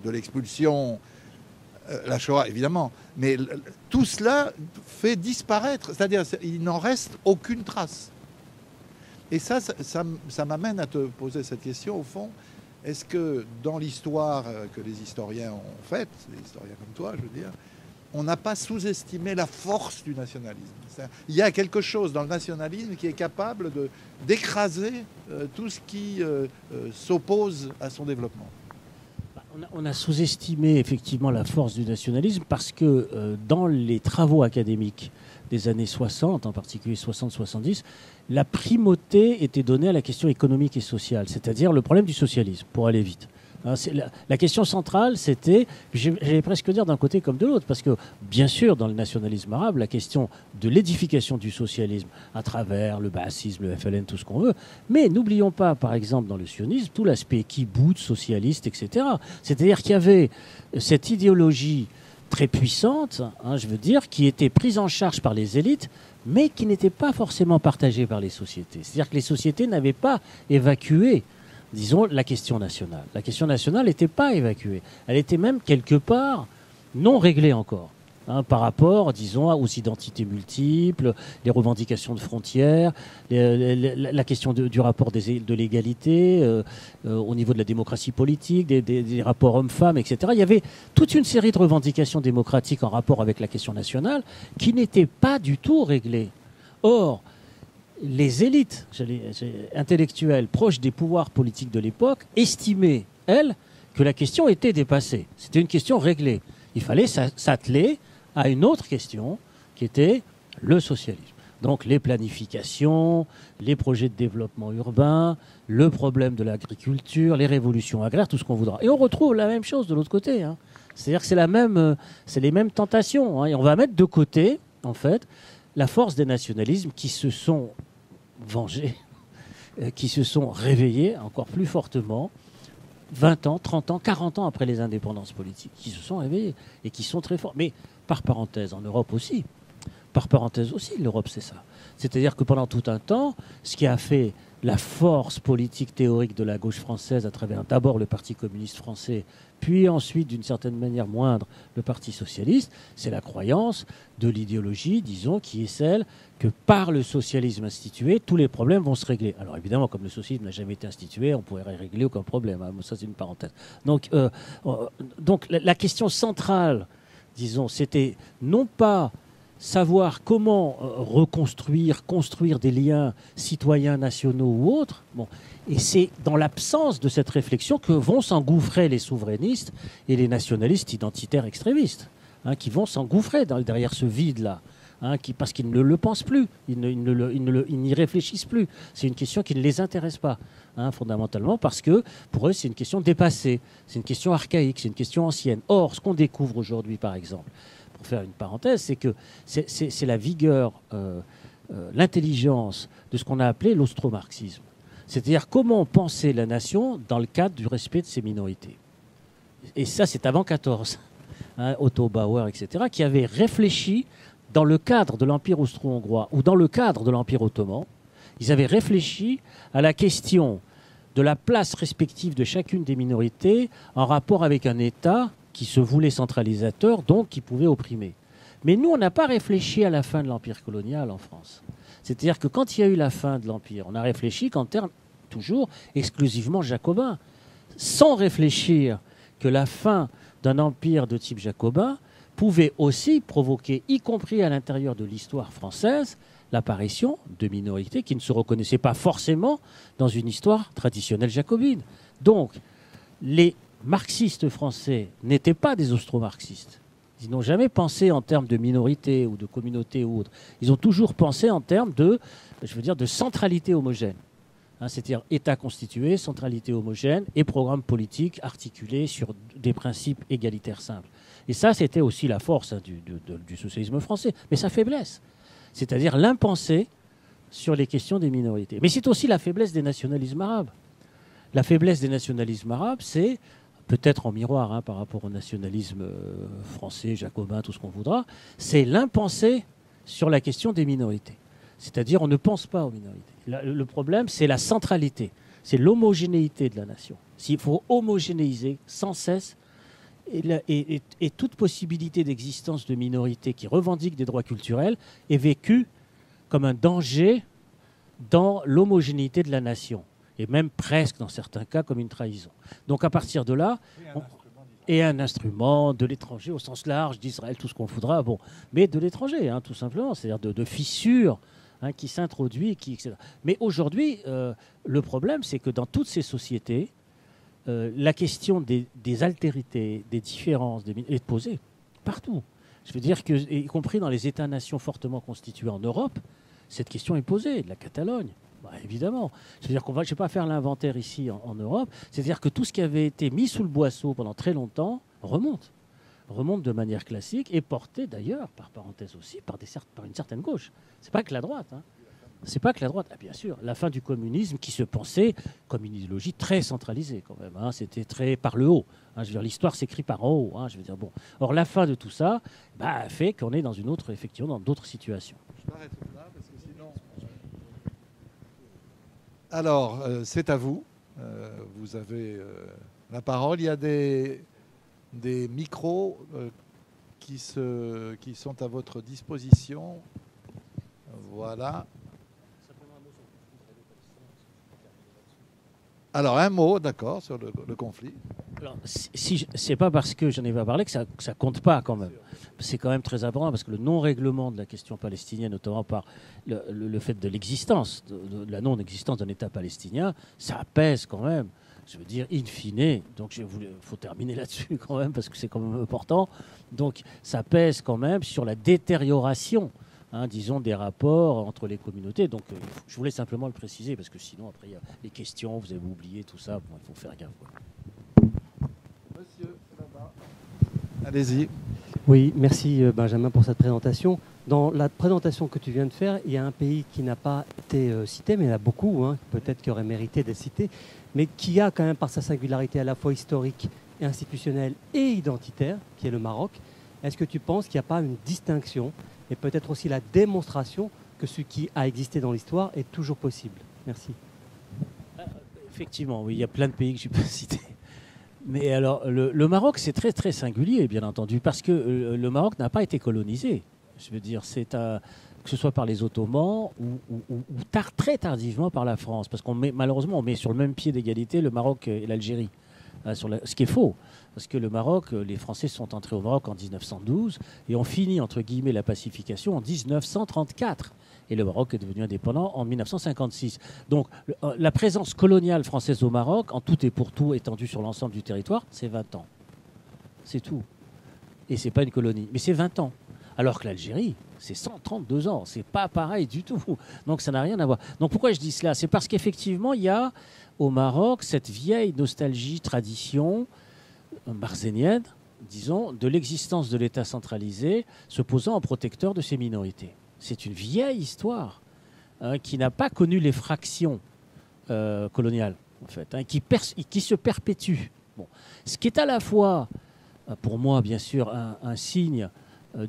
de l'expulsion, la Shoah évidemment, mais tout cela fait disparaître, c'est-à-dire il n'en reste aucune trace. Et ça m'amène à te poser cette question au fond. Est-ce que dans l'histoire que les historiens ont faite, les historiens comme toi, je veux dire, on n'a pas sous-estimé la force du nationalisme? Il y a quelque chose dans le nationalisme qui est capable d'écraser tout ce qui s'oppose à son développement. On a sous-estimé effectivement la force du nationalisme parce que dans les travaux académiques des années 60, en particulier 60-70, la primauté était donnée à la question économique et sociale, c'est-à-dire le problème du socialisme, pour aller vite. Hein, la question centrale, c'était, j'allais presque dire d'un côté comme de l'autre, parce que bien sûr, dans le nationalisme arabe, la question de l'édification du socialisme à travers le baasisme, le FLN, tout ce qu'on veut, mais n'oublions pas, par exemple, dans le sionisme, tout l'aspect kibboutz, socialiste, etc. C'est-à-dire qu'il y avait cette idéologie très puissante, hein, je veux dire, qui était prise en charge par les élites, mais qui n'était pas forcément partagée par les sociétés. C'est-à-dire que les sociétés n'avaient pas évacué, disons, la question nationale. La question nationale n'était pas évacuée. Elle était même quelque part non réglée encore. Hein, par rapport, disons, aux identités multiples, les revendications de frontières, la question du rapport de l'égalité, au niveau de la démocratie politique, des rapports hommes-femmes, etc. Il y avait toute une série de revendications démocratiques en rapport avec la question nationale qui n'étaient pas du tout réglées. Or, les élites intellectuelles proches des pouvoirs politiques de l'époque estimaient, elles, que la question était dépassée. C'était une question réglée. Il fallait s'atteler à une autre question qui était le socialisme. Donc les planifications, les projets de développement urbain, le problème de l'agriculture, les révolutions agraires, tout ce qu'on voudra. Et on retrouve la même chose de l'autre côté. Hein. C'est-à-dire que c'est les mêmes tentations. Hein. Et on va mettre de côté, en fait, la force des nationalismes qui se sont vengés, qui se sont réveillés encore plus fortement 20 ans, 30 ans, 40 ans après les indépendances politiques, qui se sont réveillés et qui sont très forts. Mais par parenthèse, en Europe aussi. Par parenthèse aussi, l'Europe, c'est ça. C'est-à-dire que pendant tout un temps, ce qui a fait la force politique théorique de la gauche française à travers d'abord le Parti communiste français, puis ensuite, d'une certaine manière moindre, le Parti socialiste, c'est la croyance de l'idéologie, disons, qui est celle que par le socialisme institué, tous les problèmes vont se régler. Alors évidemment, comme le socialisme n'a jamais été institué, on ne pourrait régler aucun problème. Hein. Ça, c'est une parenthèse. Donc la question centrale, disons, c'était non pas savoir comment construire des liens citoyens, nationaux ou autres. Bon. Et c'est dans l'absence de cette réflexion que vont s'engouffrer les souverainistes et les nationalistes identitaires extrémistes, hein, qui vont s'engouffrer derrière ce vide-là, hein, parce qu'ils ne le pensent plus, ils n'y réfléchissent plus. C'est une question qui ne les intéresse pas, hein, fondamentalement, parce que pour eux, c'est une question dépassée, c'est une question archaïque, c'est une question ancienne. Or, ce qu'on découvre aujourd'hui, par exemple, pour faire une parenthèse, c'est que c'est la vigueur, l'intelligence de ce qu'on a appelé l'austromarxisme. C'est-à-dire comment penser la nation dans le cadre du respect de ses minorités. Et ça, c'est avant 14. Hein, Otto Bauer, etc., qui avait réfléchi dans le cadre de l'Empire austro-hongrois ou dans le cadre de l'Empire ottoman. Ils avaient réfléchi à la question de la place respective de chacune des minorités en rapport avec un État qui se voulait centralisateur, donc qui pouvait opprimer. Mais nous, on n'a pas réfléchi à la fin de l'Empire colonial en France. C'est-à-dire que quand il y a eu la fin de l'Empire, on a réfléchi qu'en termes toujours exclusivement jacobins, sans réfléchir que la fin d'un empire de type jacobin pouvait aussi provoquer, y compris à l'intérieur de l'histoire française, l'apparition de minorités qui ne se reconnaissaient pas forcément dans une histoire traditionnelle jacobine. Donc, les marxistes français n'étaient pas des austro-marxistes. Ils n'ont jamais pensé en termes de minorité ou de communauté ou autre. Ils ont toujours pensé en termes de centralité homogène. Hein, c'est-à-dire État constitué, centralité homogène et programme politique articulé sur des principes égalitaires simples. Et ça, c'était aussi la force, hein, du socialisme français, mais sa faiblesse. C'est-à-dire l'impensé sur les questions des minorités. Mais c'est aussi la faiblesse des nationalismes arabes. La faiblesse des nationalismes arabes, c'est, peut-être en miroir par rapport au nationalisme français, jacobin, tout ce qu'on voudra, c'est l'impensé sur la question des minorités. C'est-à-dire, on ne pense pas aux minorités. Le problème, c'est la centralité, c'est l'homogénéité de la nation. S'il faut homogénéiser sans cesse, et toute possibilité d'existence de minorités qui revendiquent des droits culturels est vécue comme un danger dans l'homogénéité de la nation, et même presque dans certains cas comme une trahison. Donc à partir de là, et un instrument de l'étranger au sens large, d'Israël, tout ce qu'on voudra, bon, mais de l'étranger, tout simplement, c'est-à-dire de fissures qui s'introduit, etc. Mais aujourd'hui, le problème, c'est que dans toutes ces sociétés, la question des altérités, des différences, est posée partout. Je veux dire que, y compris dans les États-nations fortement constitués en Europe, cette question est posée. De la Catalogne, évidemment. Je veux dire qu'on va, je ne vais pas faire l'inventaire ici en Europe. C'est-à-dire que tout ce qui avait été mis sous le boisseau pendant très longtemps remonte de manière classique et porté d'ailleurs, par parenthèse aussi, par une certaine gauche. C'est pas que la droite. C'est pas que la droite. Bien sûr, la fin du communisme qui se pensait comme une idéologie très centralisée quand même. C'était très par le haut. Je veux dire, l'histoire s'écrit par en haut. Je veux dire, bon. Or, la fin de tout ça fait qu'on est dans une autre, effectivement, dans d'autres situations. Je m'arrête là parce que sinon. Alors, c'est à vous. Vous avez la parole. Il y a des micros qui sont à votre disposition. Voilà. Alors, un mot, d'accord, sur le conflit. Alors, c'est pas parce que je n'ai pas parlé que ça compte pas quand même. C'est quand même très important parce que le non-règlement de la question palestinienne, notamment par le fait de l'existence, de la non-existence d'un État palestinien, ça pèse quand même. Je veux dire, in fine, donc il faut terminer là-dessus quand même parce que c'est quand même important. Donc ça pèse quand même sur la détérioration, disons, des rapports entre les communautés. Donc je voulais simplement le préciser parce que sinon après il y a les questions, vous avez oublié tout ça, bon, il faut faire gaffe. Monsieur, là-bas. Allez-y. Oui, merci Benjamin pour cette présentation. Dans la présentation que tu viens de faire, il y a un pays qui n'a pas été cité, mais il y en a beaucoup, peut-être qui aurait mérité d'être cité, mais qui a quand même par sa singularité à la fois historique, institutionnelle et identitaire, qui est le Maroc. Est-ce que tu penses qu'il n'y a pas une distinction et peut-être aussi la démonstration que ce qui a existé dans l'histoire est toujours possible? Merci. Effectivement, oui, il y a plein de pays que je n'ai pas cités. Mais alors, le Maroc, c'est très très singulier, bien entendu, parce que le Maroc n'a pas été colonisé. Je veux dire, que ce soit par les Ottomans ou très tardivement par la France, parce malheureusement, on met sur le même pied d'égalité le Maroc et l'Algérie, ce qui est faux. Parce que le Maroc, les Français sont entrés au Maroc en 1912 et ont fini, entre guillemets, la pacification en 1934. Et le Maroc est devenu indépendant en 1956. Donc la présence coloniale française au Maroc, en tout et pour tout, étendue sur l'ensemble du territoire, c'est 20 ans. C'est tout. Et c'est pas une colonie, mais c'est 20 ans. Alors que l'Algérie, c'est 132 ans. C'est pas pareil du tout. Donc ça n'a rien à voir. Donc pourquoi je dis cela? C'est parce qu'effectivement, il y a au Maroc cette vieille nostalgie, tradition marzénienne, disons, de l'existence de l'État centralisé se posant en protecteur de ses minorités. C'est une vieille histoire qui n'a pas connu l'effraction coloniale, en fait, qui se perpétue. Bon. Ce qui est à la fois, pour moi, bien sûr, un signe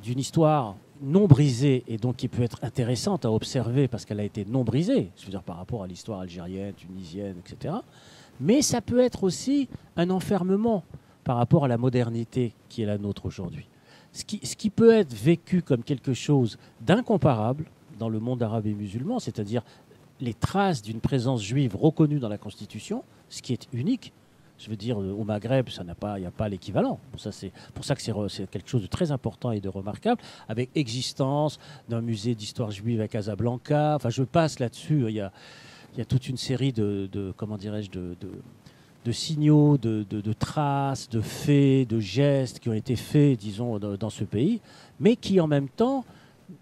d'une histoire non brisée et donc qui peut être intéressante à observer parce qu'elle a été non brisée, je veux dire par rapport à l'histoire algérienne, tunisienne, etc. Mais ça peut être aussi un enfermement par rapport à la modernité qui est la nôtre aujourd'hui. Ce qui peut être vécu comme quelque chose d'incomparable dans le monde arabe et musulman, c'est-à-dire les traces d'une présence juive reconnue dans la Constitution, ce qui est unique. Je veux dire, au Maghreb, il n'y a pas l'équivalent. C'est pour ça que c'est quelque chose de très important et de remarquable, avec existence d'un musée d'histoire juive à Casablanca. Enfin, je passe là-dessus. Il y a toute une série de comment dirais-je, de signaux, de traces, de faits, de gestes qui ont été faits, disons, dans ce pays, mais qui, en même temps,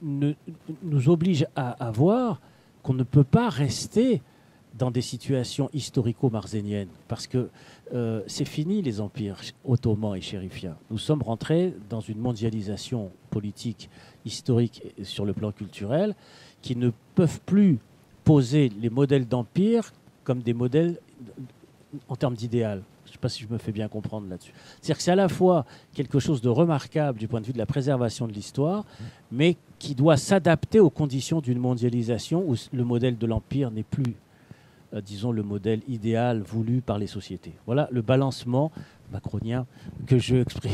nous obligent à voir qu'on ne peut pas rester dans des situations historico-marzéniennes, parce que c'est fini les empires ottomans et chérifiens. Nous sommes rentrés dans une mondialisation politique, historique et sur le plan culturel qui ne peuvent plus poser les modèles d'empire comme des modèles en termes d'idéal. Je ne sais pas si je me fais bien comprendre là-dessus. C'est-à-dire que c'est à la fois quelque chose de remarquable du point de vue de la préservation de l'histoire, mais qui doit s'adapter aux conditions d'une mondialisation où le modèle de l'empire n'est plus, disons, le modèle idéal voulu par les sociétés. Voilà le balancement macronien que j'exprime.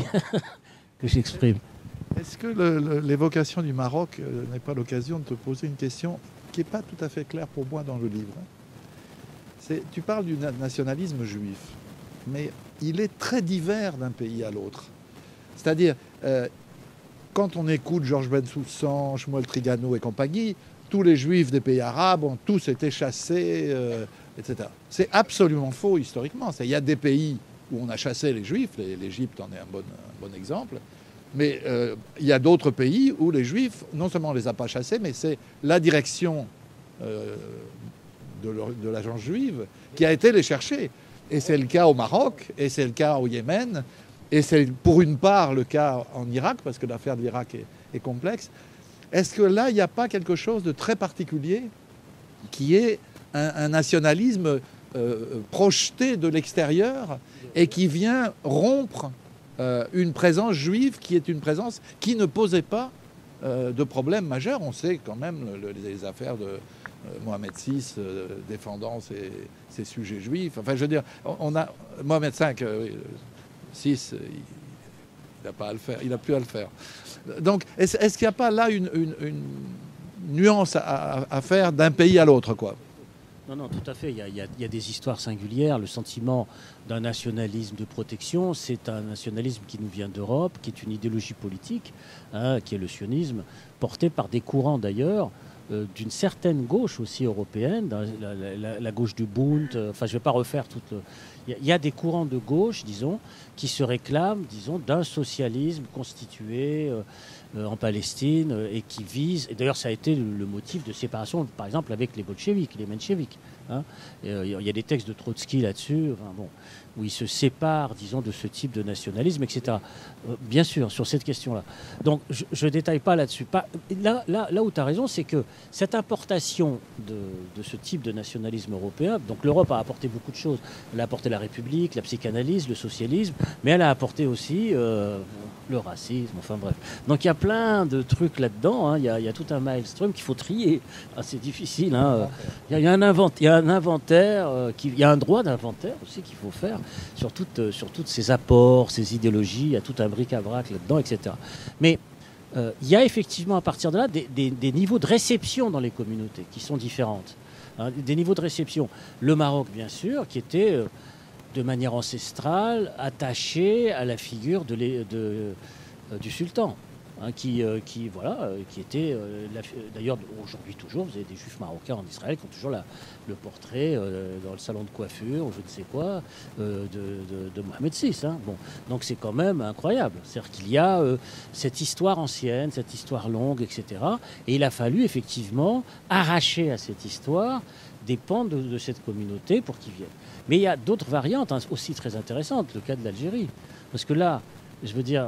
Est-ce que l'évocation du Maroc n'est pas l'occasion de te poser une question qui n'est pas tout à fait claire pour moi dans le livre? Tu parles du nationalisme juif, mais il est très divers d'un pays à l'autre. C'est-à-dire, quand on écoute Georges Bensoussan, Shmuel Trigano et compagnie, tous les juifs des pays arabes ont tous été chassés, etc. C'est absolument faux historiquement. Il y a des pays où on a chassé les juifs, l'Égypte en est un bon exemple, mais il y a d'autres pays où les juifs, non seulement on ne les a pas chassés, mais c'est la direction de l'agence juive qui a été les chercher. Et c'est le cas au Maroc, et c'est le cas au Yémen, et c'est pour une part le cas en Irak, parce que l'affaire de l'Irak est complexe. Est-ce que là, il n'y a pas quelque chose de très particulier qui est un nationalisme projeté de l'extérieur et qui vient rompre une présence juive qui est une présence qui ne posait pas de problème majeur? On sait quand même les affaires de Mohamed VI défendant ses sujets juifs. Enfin, je veux dire, on a Mohamed V, VI, il n'a pas à le faire, il n'a plus à le faire. Donc, est-ce qu'il n'y a pas là une nuance à faire d'un pays à l'autre, quoi? Non, tout à fait. Il y a des histoires singulières. Le sentiment d'un nationalisme de protection, c'est un nationalisme qui nous vient d'Europe, qui est une idéologie politique, qui est le sionisme, porté par des courants d'ailleurs d'une certaine gauche aussi européenne, la gauche du Bund. Enfin, je ne vais pas refaire toute le... Il y a des courants de gauche, disons, qui se réclament, disons, d'un socialisme constitué en Palestine et qui vise... Et d'ailleurs, ça a été le motif de séparation, par exemple, avec les bolcheviks, les mencheviks. Il y a des textes de Trotsky là-dessus, enfin, bon, où il se sépare, disons, de ce type de nationalisme, etc. Bien sûr, sur cette question-là. Donc, je ne détaille pas là-dessus. Là où tu as raison, c'est que cette importation de ce type de nationalisme européen, donc l'Europe a apporté beaucoup de choses. Elle a apporté la République, la psychanalyse, le socialisme, mais elle a apporté aussi le racisme, enfin bref. Donc il y a plein de trucs là-dedans, il y a tout un maelstrom qu'il faut trier. C'est difficile. Il y a un inventaire, il y a un droit d'inventaire aussi qu'il faut faire sur toutes ces apports, ces idéologies, il y a tout un bric-à-brac là-dedans, etc. Mais il y a effectivement à partir de là des niveaux de réception dans les communautés qui sont différentes. Des niveaux de réception. Le Maroc, bien sûr, qui était de manière ancestrale attaché à la figure du sultan. Qui était, d'ailleurs aujourd'hui toujours, vous avez des juifs marocains en Israël qui ont toujours le portrait dans le salon de coiffure, ou je ne sais quoi, de Mohamed VI. Bon. Donc c'est quand même incroyable. C'est-à-dire qu'il y a cette histoire ancienne, cette histoire longue, etc. Et il a fallu effectivement arracher à cette histoire des pans de cette communauté pour qu'ils viennent. Mais il y a d'autres variantes aussi très intéressantes, le cas de l'Algérie. Parce que là, je veux dire,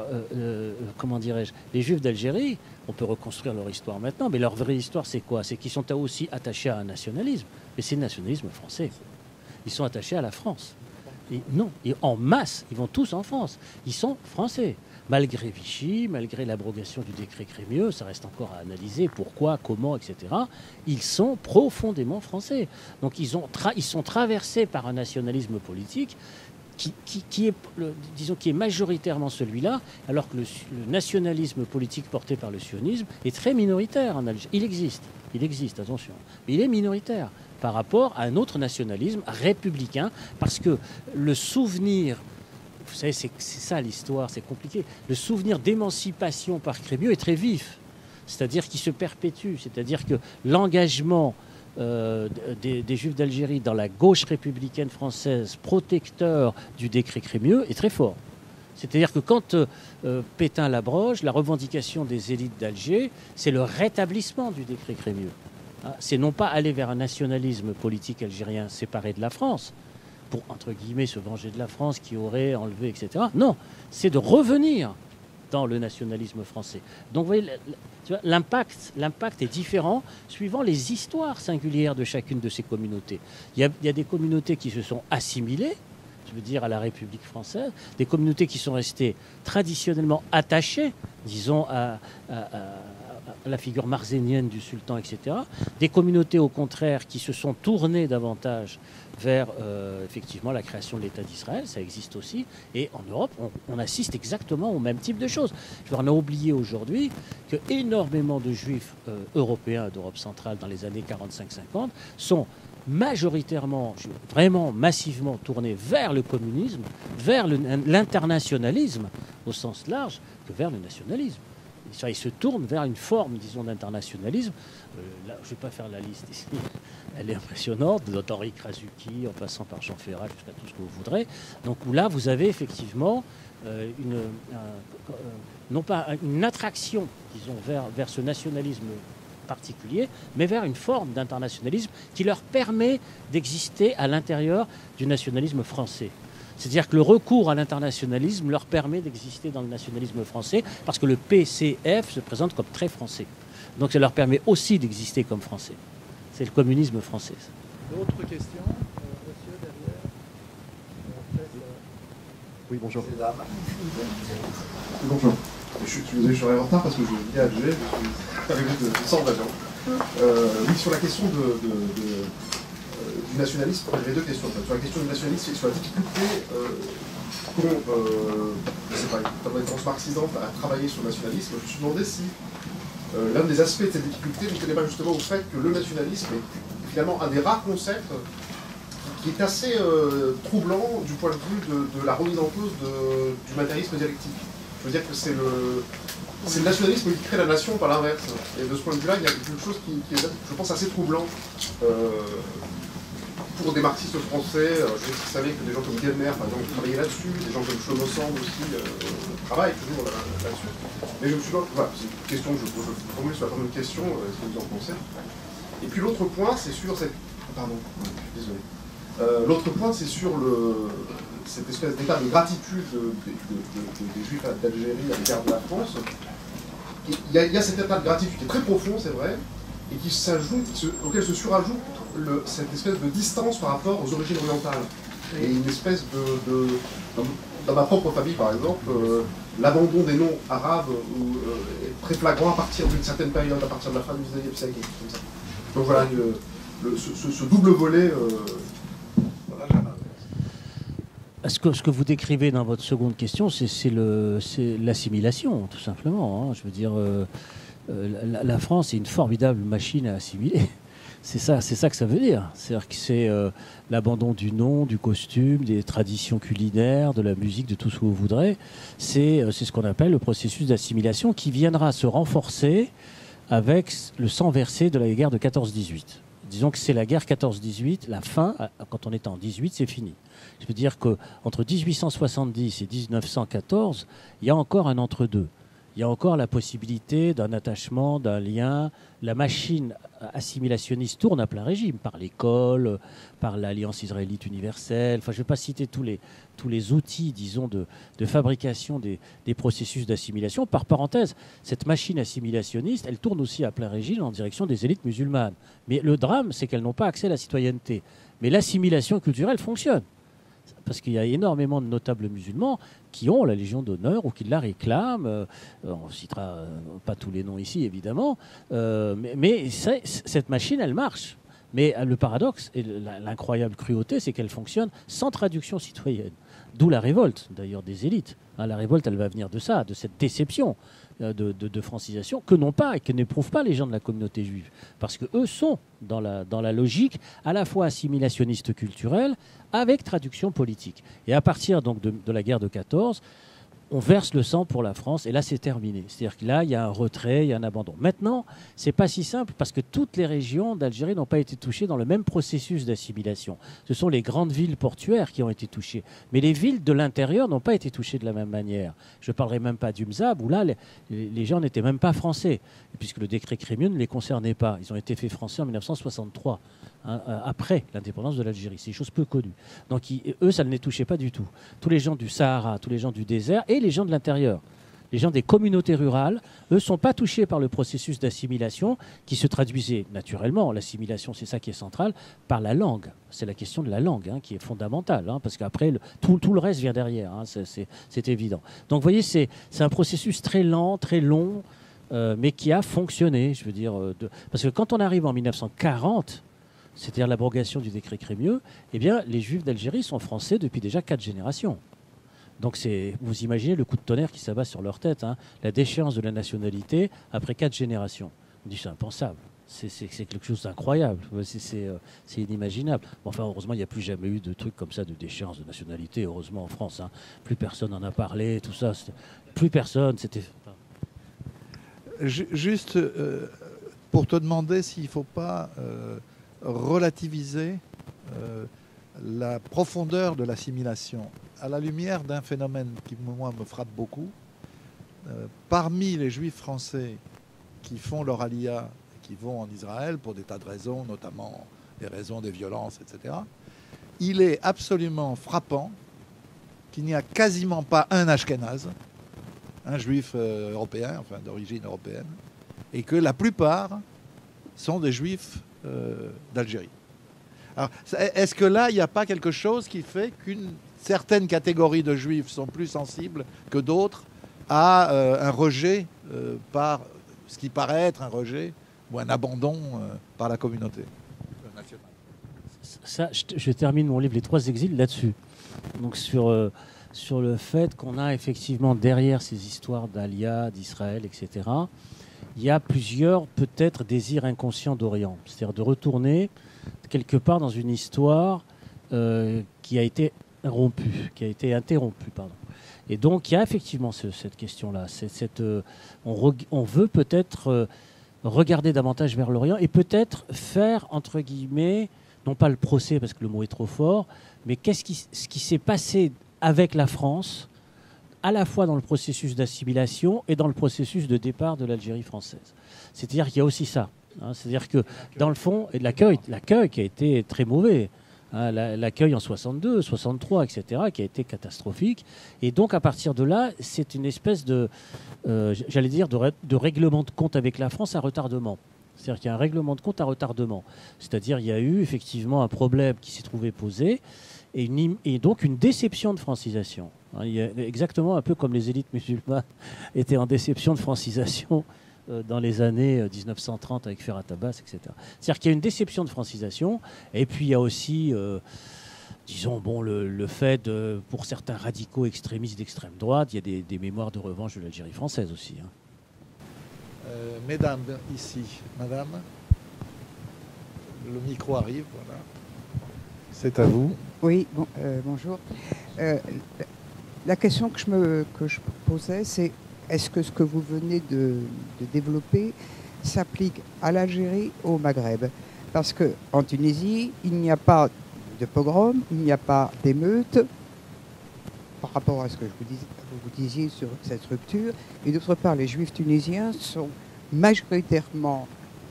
comment dirais-je, les Juifs d'Algérie, on peut reconstruire leur histoire maintenant, mais leur vraie histoire, c'est quoi? C'est qu'ils sont aussi attachés à un nationalisme, mais c'est le nationalisme français. Ils sont attachés à la France. Et non, et en masse, ils vont tous en France. Ils sont français. Malgré Vichy, malgré l'abrogation du décret Crémieux, ça reste encore à analyser, pourquoi, comment, etc. Ils sont profondément français. Donc ils sont traversés par un nationalisme politique qui est majoritairement celui-là, alors que le nationalisme politique porté par le sionisme est très minoritaire en Algérie. Il existe, attention, mais il est minoritaire par rapport à un autre nationalisme républicain, parce que le souvenir, vous savez, c'est ça l'histoire, c'est compliqué, le souvenir d'émancipation par Crémieux est très vif, c'est-à-dire qu'il se perpétue, c'est-à-dire que l'engagement des Juifs d'Algérie dans la gauche républicaine française protecteur du décret Crémieux est très fort. C'est-à-dire que quand Pétain l'abroge, la revendication des élites d'Alger, c'est le rétablissement du décret Crémieux. C'est non pas aller vers un nationalisme politique algérien séparé de la France, pour, entre guillemets, se venger de la France qui aurait enlevé, etc. Non, c'est de revenir dans le nationalisme français. Donc vous voyez, l'impact est différent suivant les histoires singulières de chacune de ces communautés. Il y a des communautés qui se sont assimilées, je veux dire à la République française, des communautés qui sont restées traditionnellement attachées, disons, à la figure marzénienne du sultan, etc. Des communautés, au contraire, qui se sont tournées davantage vers, effectivement, la création de l'État d'Israël. Ça existe aussi. Et en Europe, on assiste exactement au même type de choses. On a oublié aujourd'hui que énormément de juifs européens d'Europe centrale dans les années 45-50 sont majoritairement, vraiment massivement tournés vers le communisme, vers l'internationalisme au sens large, que vers le nationalisme. Ils se tournent vers une forme, disons, d'internationalisme. Là, je ne vais pas faire la liste ici, elle est impressionnante, d'Henri Krasuki, en passant par Jean Ferrat, jusqu'à tout ce que vous voudrez. Donc là, vous avez effectivement non pas une attraction, disons, vers ce nationalisme particulier, mais vers une forme d'internationalisme qui leur permet d'exister à l'intérieur du nationalisme français. C'est-à-dire que le recours à l'internationalisme leur permet d'exister dans le nationalisme français parce que le PCF se présente comme très français. Donc ça leur permet aussi d'exister comme français. C'est le communisme français. D'autres questions, monsieur, derrière? Oui, bonjour. Bonjour. Je suis arrivé en retard parce que je viens à Alger, je suis arrivé de centre d'avion. Oui, sur la question du nationalisme, j'avais deux questions. Sur la question du nationalisme et sur la difficulté je sais pas, dans les transmarxisantes à travailler sur le nationalisme, je me suis demandé si l'un des aspects de cette difficulté ne tenait pas justement au fait que le nationalisme est finalement un des rares concepts qui est assez troublant du point de vue de la remise en cause du matérialisme dialectique. Je veux dire que c'est le nationalisme qui crée la nation par l'inverse. Et de ce point de vue-là, il y a quelque chose qui est, je pense, assez troublant pour des marxistes français. Je savais que des gens comme Guelmer, par exemple, travaillaient là-dessus, des gens comme Chomosand aussi travaillent toujours là-dessus. Mais je me suis dit, voilà, c'est une question que je formule sur la forme de question, est-ce que vous en pensez? Et puis l'autre point, c'est sur cette... Pardon, désolé. L'autre point, c'est sur cette espèce d'état de gratitude des Juifs d'Algérie à l'égard de la France. Il y a cet état de gratitude qui est très profond, c'est vrai, et auquel se surajoute cette espèce de distance par rapport aux origines orientales. Et une espèce dans ma propre famille, par exemple, l'abandon des noms arabes est très flagrant à partir d'une certaine période, à partir de la fin du XIXe siècle, et tout comme ça. Donc voilà, ce double volet... Ce que vous décrivez dans votre seconde question, c'est l'assimilation, tout simplement. Hein. Je veux dire, la France est une formidable machine à assimiler. C'est ça que ça veut dire. C'est-à-dire que c'est l'abandon du nom, du costume, des traditions culinaires, de la musique, de tout ce que vous voudrez. C'est ce qu'on appelle le processus d'assimilation qui viendra se renforcer avec le sang versé de la guerre de 14-18. Disons que c'est la guerre 14-18, la fin, quand on est en 18, c'est fini. Je veux dire qu'entre 1870 et 1914, il y a encore un entre-deux. Il y a encore la possibilité d'un attachement, d'un lien. La machine assimilationniste tourne à plein régime, par l'école, par l'Alliance israélite universelle. Enfin, je ne vais pas citer tous les outils, disons, de fabrication des processus d'assimilation. Par parenthèse, cette machine assimilationniste, elle tourne aussi à plein régime en direction des élites musulmanes. Mais le drame, c'est qu'elles n'ont pas accès à la citoyenneté. Mais l'assimilation culturelle fonctionne. Parce qu'il y a énormément de notables musulmans qui ont la Légion d'honneur ou qui la réclament. On ne citera pas tous les noms ici, évidemment. Mais cette machine, elle marche. Mais le paradoxe et l'incroyable cruauté, c'est qu'elle fonctionne sans traduction citoyenne. D'où la révolte, d'ailleurs, des élites. La révolte, elle va venir de ça, de cette déception de francisation que n'ont pas et que n'éprouvent pas les gens de la communauté juive. Parce qu'eux sont dans la logique à la fois assimilationniste culturelle avec traduction politique. Et à partir donc de la guerre de 14, on verse le sang pour la France et là c'est terminé. C'est-à-dire que là il y a un retrait, il y a un abandon. Maintenant, c'est pas si simple parce que toutes les régions d'Algérie n'ont pas été touchées dans le même processus d'assimilation. Ce sont les grandes villes portuaires qui ont été touchées. Mais les villes de l'intérieur n'ont pas été touchées de la même manière. Je ne parlerai même pas d'Umzab où là les gens n'étaient même pas français puisque le décret Crémieux ne les concernait pas. Ils ont été faits français en 1963. Après l'indépendance de l'Algérie. C'est une chose peu connue. Donc eux, ça ne les touchait pas du tout. Tous les gens du Sahara, tous les gens du désert et les gens de l'intérieur. Les gens des communautés rurales, eux, ne sont pas touchés par le processus d'assimilation qui se traduisait naturellement, l'assimilation, c'est ça qui est central, par la langue. C'est la question de la langue qui est fondamentale, parce qu'après, tout le reste vient derrière, c'est évident. Donc vous voyez, c'est un processus très lent, très long, mais qui a fonctionné, je veux dire. Parce que quand on arrive en 1940, c'est-à-dire l'abrogation du décret Crémieux, eh bien, les Juifs d'Algérie sont français depuis déjà 4 générations. Donc vous imaginez le coup de tonnerre qui s'abat sur leur tête, la déchéance de la nationalité après 4 générations. On dit c'est impensable, c'est quelque chose d'incroyable, c'est inimaginable. Enfin, heureusement, il n'y a plus jamais eu de truc comme ça de déchéance de nationalité, heureusement en France. Plus personne n'en a parlé, tout ça. Plus personne, c'était... Juste pour te demander s'il ne faut pas relativiser la profondeur de l'assimilation à la lumière d'un phénomène qui, moi, me frappe beaucoup. Parmi les Juifs français qui font leur aliyah, qui vont en Israël pour des tas de raisons, notamment les raisons des violences, etc., il est absolument frappant qu'il n'y a quasiment pas un Ashkénaze, un Juif européen, enfin d'origine européenne, et que la plupart sont des Juifs d'Algérie. Alors, est-ce que là, il n'y a pas quelque chose qui fait qu'une certaine catégorie de Juifs sont plus sensibles que d'autres à un rejet par ce qui paraît être un rejet ou un abandon par la communauté nationale? Ça, je termine mon livre Les 3 exils là-dessus. Donc sur le fait qu'on a effectivement derrière ces histoires d'Alia, d'Israël, etc., il y a plusieurs peut-être désirs inconscients d'Orient. C'est-à-dire de retourner quelque part dans une histoire qui a été interrompue. Pardon. Et donc il y a effectivement cette question-là. On veut peut-être regarder davantage vers l'Orient et peut-être faire, entre guillemets, non pas le procès parce que le mot est trop fort, mais ce qui s'est passé avec la France, à la fois dans le processus d'assimilation et dans le processus de départ de l'Algérie française. C'est-à-dire qu'il y a aussi ça. C'est-à-dire que, dans le fond, et l'accueil qui a été très mauvais, l'accueil en 62, 63, etc., qui a été catastrophique. Et donc, à partir de là, c'est une espèce de règlement de compte avec la France à retardement. C'est-à-dire qu'il y a un règlement de compte à retardement. C'est-à-dire qu'il y a eu effectivement un problème qui s'est trouvé posé et donc une déception de francisation. Il y a exactement un peu comme les élites musulmanes étaient en déception de francisation dans les années 1930 avec Ferhat Abbas, etc. C'est-à-dire qu'il y a une déception de francisation et puis il y a aussi, disons, le fait, pour certains radicaux extrémistes d'extrême droite, il y a des mémoires de revanche de l'Algérie française aussi. Mesdames, ici. Madame, le micro arrive, voilà. C'est à vous. Oui, bonjour. La question que je posais, c'est est-ce que ce que vous venez de développer s'applique à l'Algérie ou au Maghreb? Parce qu'en Tunisie, il n'y a pas de pogrom, il n'y a pas d'émeute, par rapport à ce que vous disiez sur cette rupture. Et d'autre part, les Juifs tunisiens sont majoritairement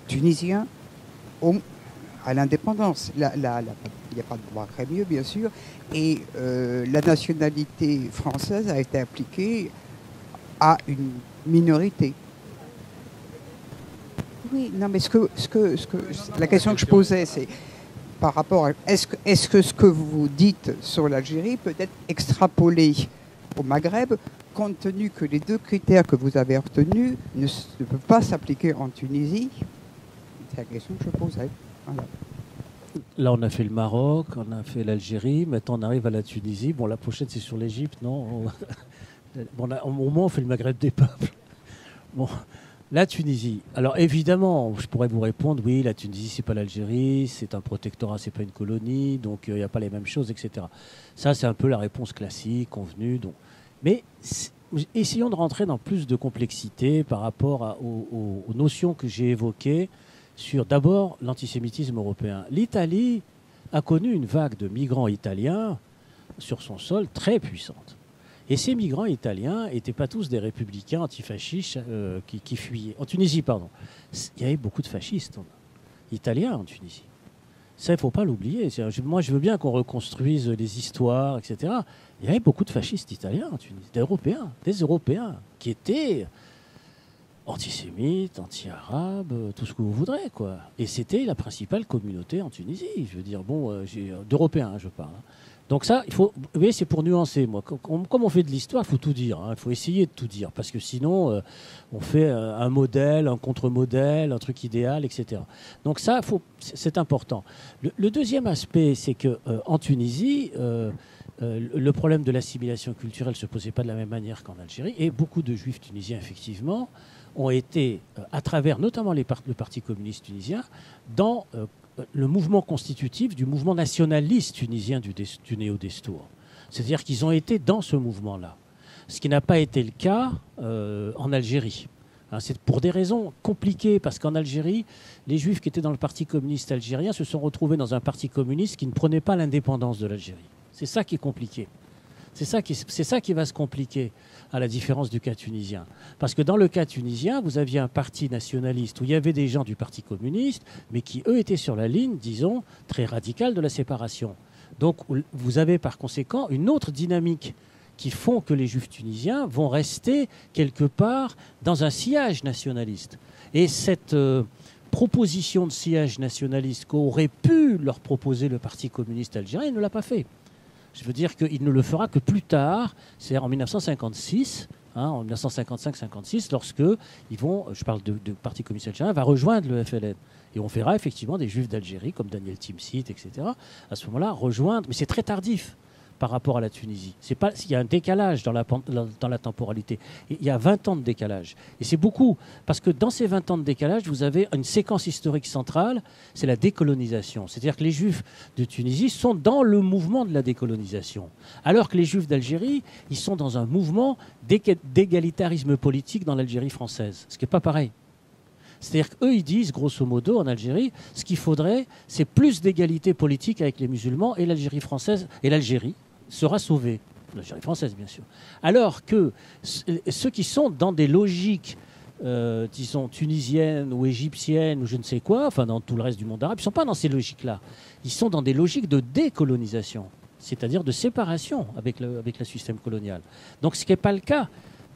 tunisiens à l'indépendance. Il n'y a pas de droit Crémieux, bien sûr. Et la nationalité française a été appliquée à une minorité. Oui, non, mais la question que je posais, c'est par rapport à... Est-ce que ce que vous dites sur l'Algérie peut être extrapolé au Maghreb, compte tenu que les 2 critères que vous avez retenus ne peuvent pas s'appliquer en Tunisie? C'est la question que je posais. Voilà. Là, on a fait le Maroc, on a fait l'Algérie, maintenant on arrive à la Tunisie. Bon, la prochaine, c'est sur l'Égypte, non? Bon, au moins, on fait le Maghreb des peuples. Bon, la Tunisie. Alors, évidemment, je pourrais vous répondre, oui, la Tunisie, c'est pas l'Algérie, c'est un protectorat, c'est pas une colonie, donc il n'y a pas les mêmes choses, etc. Ça, c'est un peu la réponse classique, convenue. Donc. Mais essayons de rentrer dans plus de complexité par rapport aux notions que j'ai évoquées sur, d'abord, l'antisémitisme européen. L'Italie a connu une vague de migrants italiens sur son sol très puissante. Et ces migrants italiens n'étaient pas tous des républicains antifascistes qui fuyaient. En Tunisie, pardon. Il y avait beaucoup de fascistes italiens en Tunisie. Ça, il ne faut pas l'oublier. Moi, je veux bien qu'on reconstruise les histoires, etc. il y avait beaucoup de fascistes italiens en Tunisie, des Européens, qui étaient antisémites, anti-arabes, tout ce que vous voudrez, quoi. Et c'était la principale communauté en Tunisie. Je veux dire, bon, d'Européens, je parle. Donc ça, il faut, vous voyez, c'est pour nuancer. Moi, comme on fait de l'histoire, il faut tout dire. Il faut essayer de tout dire, parce que sinon, on fait un modèle, un contre-modèle, un truc idéal, etc. Donc ça, c'est important. Le deuxième aspect, c'est que en Tunisie, le problème de l'assimilation culturelle ne se posait pas de la même manière qu'en Algérie, et beaucoup de juifs tunisiens, effectivement, ont été, à travers notamment le Parti communiste tunisien, dans le mouvement constitutif du mouvement nationaliste tunisien du néo-Destour. C'est-à-dire qu'ils ont été dans ce mouvement-là. Ce qui n'a pas été le cas en Algérie. C'est pour des raisons compliquées, parce qu'en Algérie, les juifs qui étaient dans le Parti communiste algérien se sont retrouvés dans un parti communiste qui ne prenait pas l'indépendance de l'Algérie. C'est ça qui est compliqué. C'est ça qui va se compliquer, à la différence du cas tunisien. Parce que dans le cas tunisien, vous aviez un parti nationaliste où il y avait des gens du Parti communiste, mais qui, eux, étaient sur la ligne, disons, très radicale de la séparation. Donc, vous avez par conséquent une autre dynamique qui font que les juifs tunisiens vont rester quelque part dans un sillage nationaliste. Et cette proposition de sillage nationaliste qu'aurait pu leur proposer le Parti communiste algérien, il ne l'a pas fait. Je veux dire qu'il ne le fera que plus tard, c'est-à-dire en 1956, en 1955-56, lorsque ils vont, je parle du Parti communiste algérien, va rejoindre le FLN. Et on verra effectivement des juifs d'Algérie, comme Daniel Timsit, etc., à ce moment-là, rejoindre. Mais c'est très tardif par rapport à la Tunisie. Il y a un décalage dans la temporalité. Il y a 20 ans de décalage. Et c'est beaucoup, parce que dans ces 20 ans de décalage, vous avez une séquence historique centrale, c'est la décolonisation. C'est-à-dire que les Juifs de Tunisie sont dans le mouvement de la décolonisation. Alors que les Juifs d'Algérie, ils sont dans un mouvement d'égalitarisme politique dans l'Algérie française. Ce qui n'est pas pareil. C'est-à-dire qu'eux, ils disent, grosso modo, en Algérie, ce qu'il faudrait, c'est plus d'égalité politique avec les musulmans, et l'Algérie française, et l'Algérie sera sauvée. L'Algérie française, bien sûr. Alors que ceux qui sont dans des logiques, disons, tunisiennes ou égyptiennes, ou je ne sais quoi, enfin dans tout le reste du monde arabe, ils ne sont pas dans ces logiques-là. Ils sont dans des logiques de décolonisation, c'est-à-dire de séparation avec le système colonial. Donc ce qui n'est pas le cas,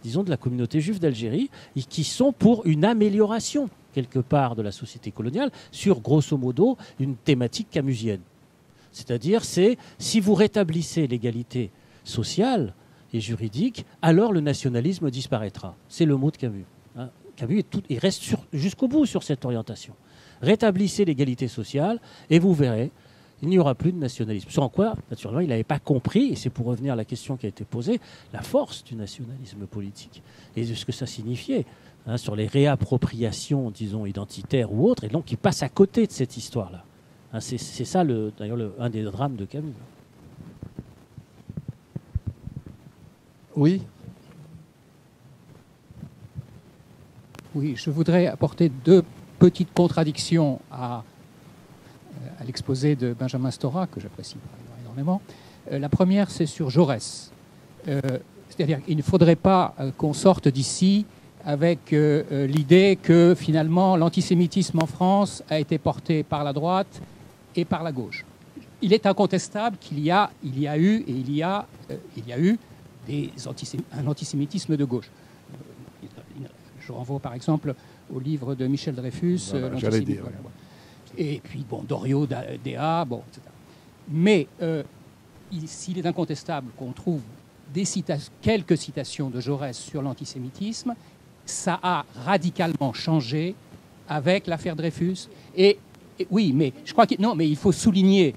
disons, de la communauté juive d'Algérie, et qui sont pour une amélioration, quelque part, de la société coloniale, sur, grosso modo, une thématique camusienne. C'est-à-dire, c'est si vous rétablissez l'égalité sociale et juridique, alors le nationalisme disparaîtra. C'est le mot de Camus. Camus il reste jusqu'au bout sur cette orientation. Rétablissez l'égalité sociale et vous verrez, il n'y aura plus de nationalisme. Sans quoi, naturellement, il n'avait pas compris, et c'est pour revenir à la question qui a été posée, la force du nationalisme politique et de ce que ça signifiait sur les réappropriations, disons, identitaires ou autres, et donc il passe à côté de cette histoire-là. C'est ça, d'ailleurs, un des drames de Camus. Oui. Oui, je voudrais apporter deux petites contradictions à l'exposé de Benjamin Stora, que j'apprécie énormément. La première, c'est sur Jaurès. C'est-à-dire qu'il ne faudrait pas qu'on sorte d'ici avec l'idée que finalement l'antisémitisme en France a été porté par la droite et par la gauche. Il est incontestable qu'il y a eu un antisémitisme de gauche. Je renvoie par exemple au livre de Michel Dreyfus, l'antisémitisme. Voilà. Et puis, bon, Doriot, Déa, bon, etc. Mais s'il est incontestable qu'on trouve quelques citations de Jaurès sur l'antisémitisme, ça a radicalement changé avec l'affaire Dreyfus. Et oui, mais je crois mais il faut souligner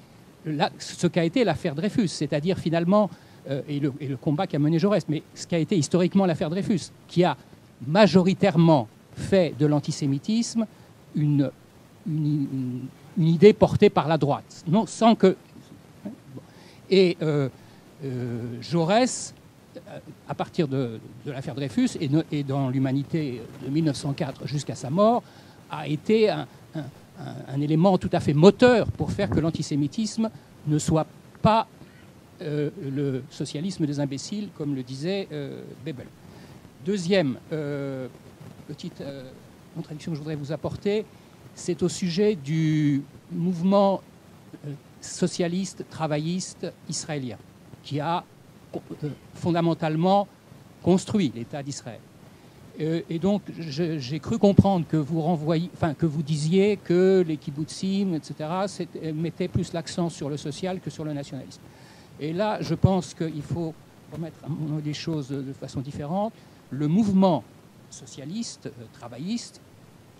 ce qu'a été l'affaire Dreyfus, c'est-à-dire finalement, et le combat qu'a mené Jaurès, mais ce qu'a été historiquement l'affaire Dreyfus, qui a majoritairement fait de l'antisémitisme une idée portée par la droite, non, sans que... Et Jaurès, à partir de l'affaire Dreyfus et dans l'Humanité de 1904 jusqu'à sa mort, a été un élément tout à fait moteur pour faire que l'antisémitisme ne soit pas le socialisme des imbéciles, comme le disait Bebel. Deuxième petite contradiction que je voudrais vous apporter, c'est au sujet du mouvement socialiste, travailliste israélien, qui a fondamentalement construit l'État d'Israël. Et donc, j'ai cru comprendre que vous disiez que les kibbutzim, etc., mettaient plus l'accent sur le social que sur le nationalisme. Et là, je pense qu'il faut remettre les choses de façon différente. Le mouvement socialiste, travailliste,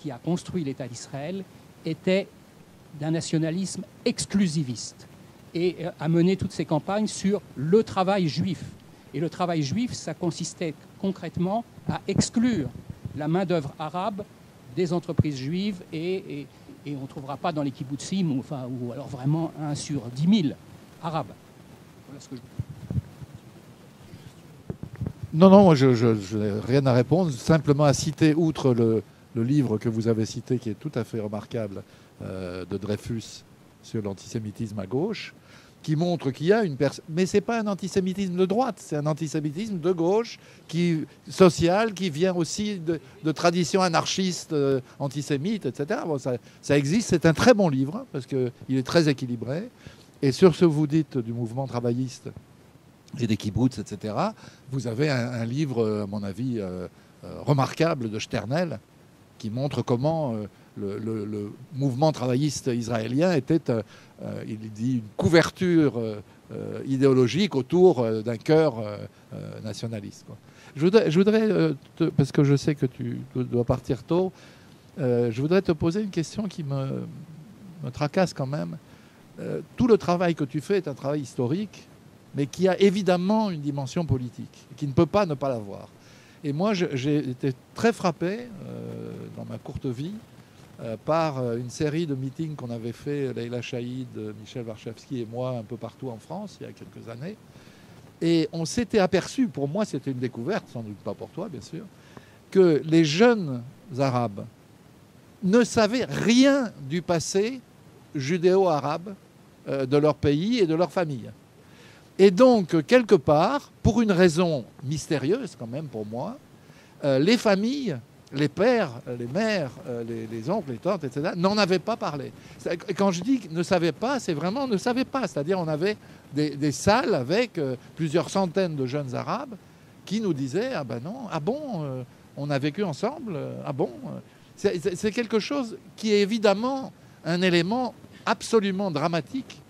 qui a construit l'État d'Israël, était d'un nationalisme exclusiviste et a mené toutes ses campagnes sur le travail juif. Et le travail juif, ça consistait concrètement à exclure la main-d'œuvre arabe des entreprises juives et on ne trouvera pas dans les kibbutzim ou alors vraiment 1 sur 10 000 arabes. Voilà ce que Non, moi je n'ai rien à répondre, simplement à citer, outre le livre que vous avez cité, qui est tout à fait remarquable, de Dreyfus sur l'antisémitisme à gauche, qui montre qu'il y a une personne... Mais ce n'est pas un antisémitisme de droite, c'est un antisémitisme de gauche, social, qui vient aussi de traditions anarchistes, antisémites, etc. Bon, ça existe, c'est un très bon livre, parce qu'il est très équilibré. Et sur ce que vous dites du mouvement travailliste et des kibbutz, etc., vous avez un livre, à mon avis, remarquable de Sternel, qui montre comment le mouvement travailliste israélien était, il dit, une couverture idéologique autour d'un cœur nationaliste, quoi. Je voudrais parce que je sais que tu dois partir tôt, je voudrais te poser une question qui me tracasse quand même. Tout le travail que tu fais est un travail historique, mais qui a évidemment une dimension politique, qui ne peut pas ne pas l'avoir. Et moi, j'ai été très frappé dans ma courte vie par une série de meetings qu'on avait fait, Leila Chaïd, Michel Warshawski et moi, un peu partout en France, il y a quelques années. Et on s'était aperçu, pour moi c'était une découverte, sans doute pas pour toi bien sûr, que les jeunes Arabes ne savaient rien du passé judéo-arabe de leur pays et de leur famille. Et donc, quelque part, pour une raison mystérieuse quand même pour moi, les familles, les pères, les mères, les oncles, les tantes, etc., n'en avaient pas parlé. Quand je dis ne savaient pas, c'est vraiment ne savaient pas. C'est-à-dire on avait des salles avec plusieurs centaines de jeunes Arabes qui nous disaient « Ah ben non, ah bon, on a vécu ensemble, ah bon ». C'est quelque chose qui est évidemment un élément absolument dramatique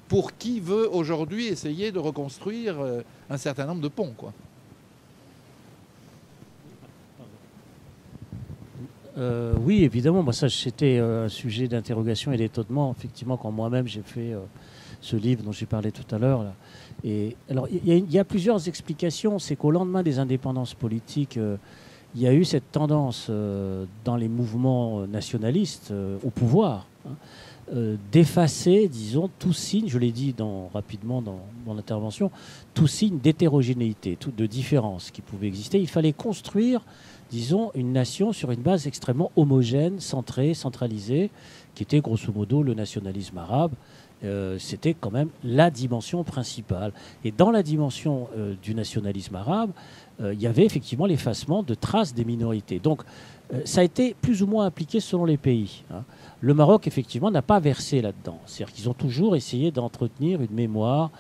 pour qui veut aujourd'hui essayer de reconstruire un certain nombre de ponts, quoi. Oui, évidemment. Moi, ça, c'était un sujet d'interrogation et d'étonnement, effectivement, quand moi-même j'ai fait ce livre dont j'ai parlé tout à l'heure. Et alors, il y a plusieurs explications. C'est qu'au lendemain des indépendances politiques, il y a eu cette tendance dans les mouvements nationalistes au pouvoir, d'effacer, disons, tout signe, je l'ai dit rapidement dans mon intervention, tout signe d'hétérogénéité, de différence qui pouvait exister. Il fallait construire, disons, une nation sur une base extrêmement homogène, centrée, centralisée, qui était grosso modo le nationalisme arabe. C'était quand même la dimension principale. Et dans la dimension du nationalisme arabe, il y avait effectivement l'effacement de traces des minorités. Donc, ça a été plus ou moins appliqué selon les pays, hein. Le Maroc, effectivement, n'a pas versé là-dedans. C'est-à-dire qu'ils ont toujours essayé d'entretenir une mémoire.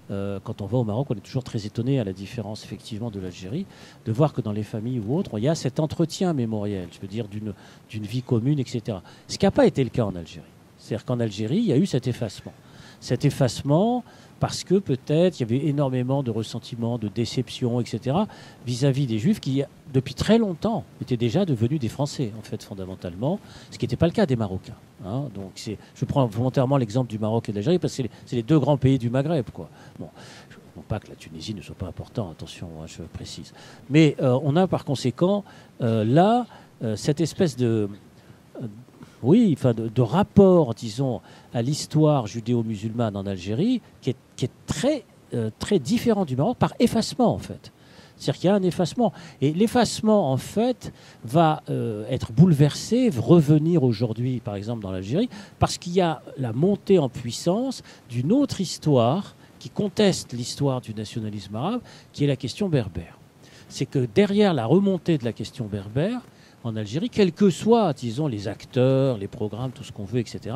Quand on va au Maroc, on est toujours très étonné, à la différence, effectivement, de l'Algérie, de voir que dans les familles ou autres, il y a cet entretien mémoriel, je veux dire, d'une vie commune, etc. Ce qui n'a pas été le cas en Algérie. C'est-à-dire qu'en Algérie, il y a eu cet effacement. Cet effacement parce que peut-être il y avait énormément de ressentiments, de déception, etc., vis-à-vis des Juifs qui, depuis très longtemps, étaient déjà devenus des Français, en fait, fondamentalement, ce qui n'était pas le cas des Marocains, hein. Donc, je prends volontairement l'exemple du Maroc et de l'Algérie, parce que c'est les deux grands pays du Maghreb, quoi. Bon, non pas que la Tunisie ne soit pas important, attention, hein, je précise. Mais on a par conséquent, là, cette espèce de rapport, disons, à l'histoire judéo-musulmane en Algérie, qui est très, très différent du Maroc, par effacement, en fait. C'est-à-dire qu'il y a un effacement. Et l'effacement, en fait, va être bouleversé, revenir aujourd'hui, par exemple, dans l'Algérie, parce qu'il y a la montée en puissance d'une autre histoire qui conteste l'histoire du nationalisme arabe, qui est la question berbère. C'est que derrière la remontée de la question berbère, en Algérie, quels que soient, disons, les acteurs, les programmes, tout ce qu'on veut, etc.,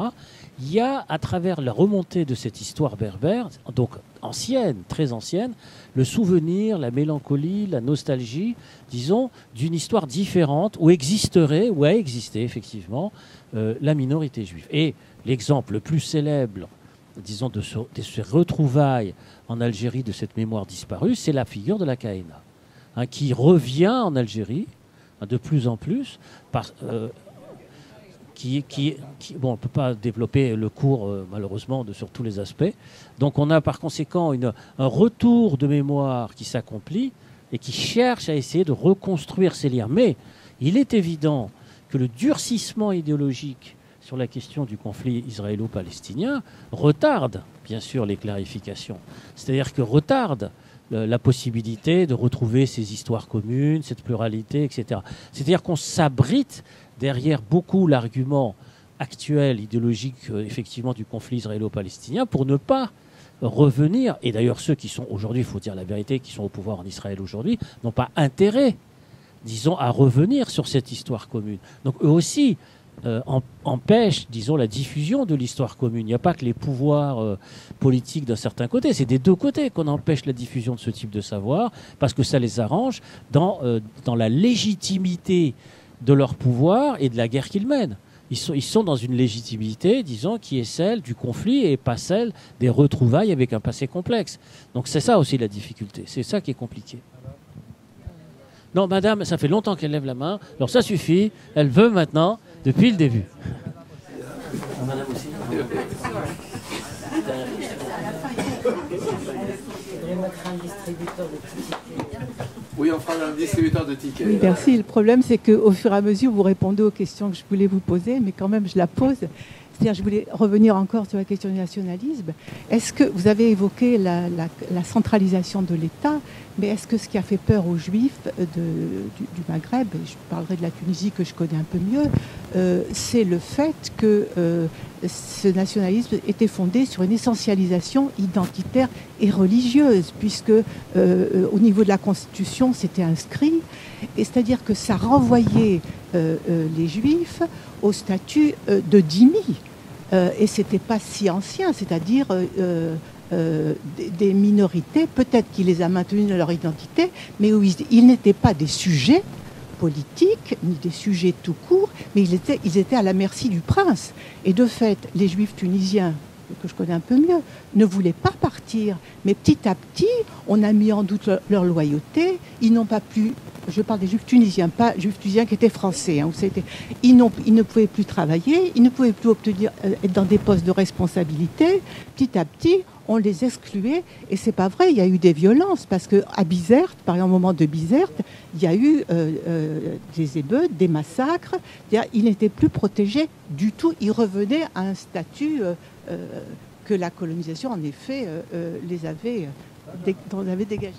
il y a, à travers la remontée de cette histoire berbère, donc ancienne, très ancienne, le souvenir, la mélancolie, la nostalgie, disons, d'une histoire différente où existerait, où a existé effectivement la minorité juive. Et l'exemple le plus célèbre, disons, de ces retrouvailles en Algérie de cette mémoire disparue, c'est la figure de la Kahéna, hein, qui revient en Algérie de plus en plus, bon, on ne peut pas développer le cours, malheureusement, sur tous les aspects. Donc on a par conséquent un retour de mémoire qui s'accomplit et qui cherche à essayer de reconstruire ces liens. Mais il est évident que le durcissement idéologique sur la question du conflit israélo-palestinien retarde, bien sûr, les clarifications. C'est-à-dire que retarde la possibilité de retrouver ces histoires communes, cette pluralité, etc. C'est-à-dire qu'on s'abrite derrière beaucoup l'argument actuel, idéologique, effectivement, du conflit israélo-palestinien pour ne pas revenir, et d'ailleurs ceux qui sont aujourd'hui, il faut dire la vérité, qui sont au pouvoir en Israël aujourd'hui, n'ont pas intérêt, disons, à revenir sur cette histoire commune. Donc eux aussi empêchent, disons, la diffusion de l'histoire commune. Il n'y a pas que les pouvoirs politiques d'un certain côté, c'est des deux côtés qu'on empêche la diffusion de ce type de savoir, parce que ça les arrange dans la légitimité de leur pouvoir et de la guerre qu'ils mènent. Ils sont dans une légitimité, disons, qui est celle du conflit et pas celle des retrouvailles avec un passé complexe. Donc c'est ça aussi la difficulté, c'est ça qui est compliqué. Non, madame, ça fait longtemps qu'elle lève la main, alors ça suffit, elle veut maintenant, depuis le début. Madame aussi. Oui, on fera un distributeur de tickets. Oui, merci. Le problème, c'est qu'au fur et à mesure, vous répondez aux questions que je voulais vous poser, mais quand même, je la pose. C'est-à-dire, je voulais revenir encore sur la question du nationalisme. Est-ce que vous avez évoqué la centralisation de l'État, mais est-ce que ce qui a fait peur aux Juifs du Maghreb, et je parlerai de la Tunisie que je connais un peu mieux, c'est le fait que ce nationalisme était fondé sur une essentialisation identitaire et religieuse, puisque au niveau de la Constitution, c'était inscrit, et c'est-à-dire que ça renvoyait les Juifs au statut de dhimmi. Et ce n'était pas si ancien, c'est-à-dire des minorités, peut-être qu'il les a maintenus dans leur identité, mais où ils n'étaient pas des sujets politiques, ni des sujets tout court, mais ils étaient à la merci du prince. Et de fait, les Juifs tunisiens, que je connais un peu mieux, ne voulaient pas partir. Mais petit à petit, on a mis en doute leur loyauté. Ils n'ont pas pu... Je parle des Juifs tunisiens, pas Juifs tunisiens qui étaient français. Hein, ils ne pouvaient plus travailler, ils ne pouvaient plus être dans des postes de responsabilité. Petit à petit, on les excluait. Et c'est pas vrai, il y a eu des violences. Parce qu'à Bizerte, par exemple, au moment de Bizerte, il y a eu des émeutes, des massacres. Ils n'étaient plus protégés du tout. Ils revenaient à un statut que la colonisation, en effet, les avait dégagés.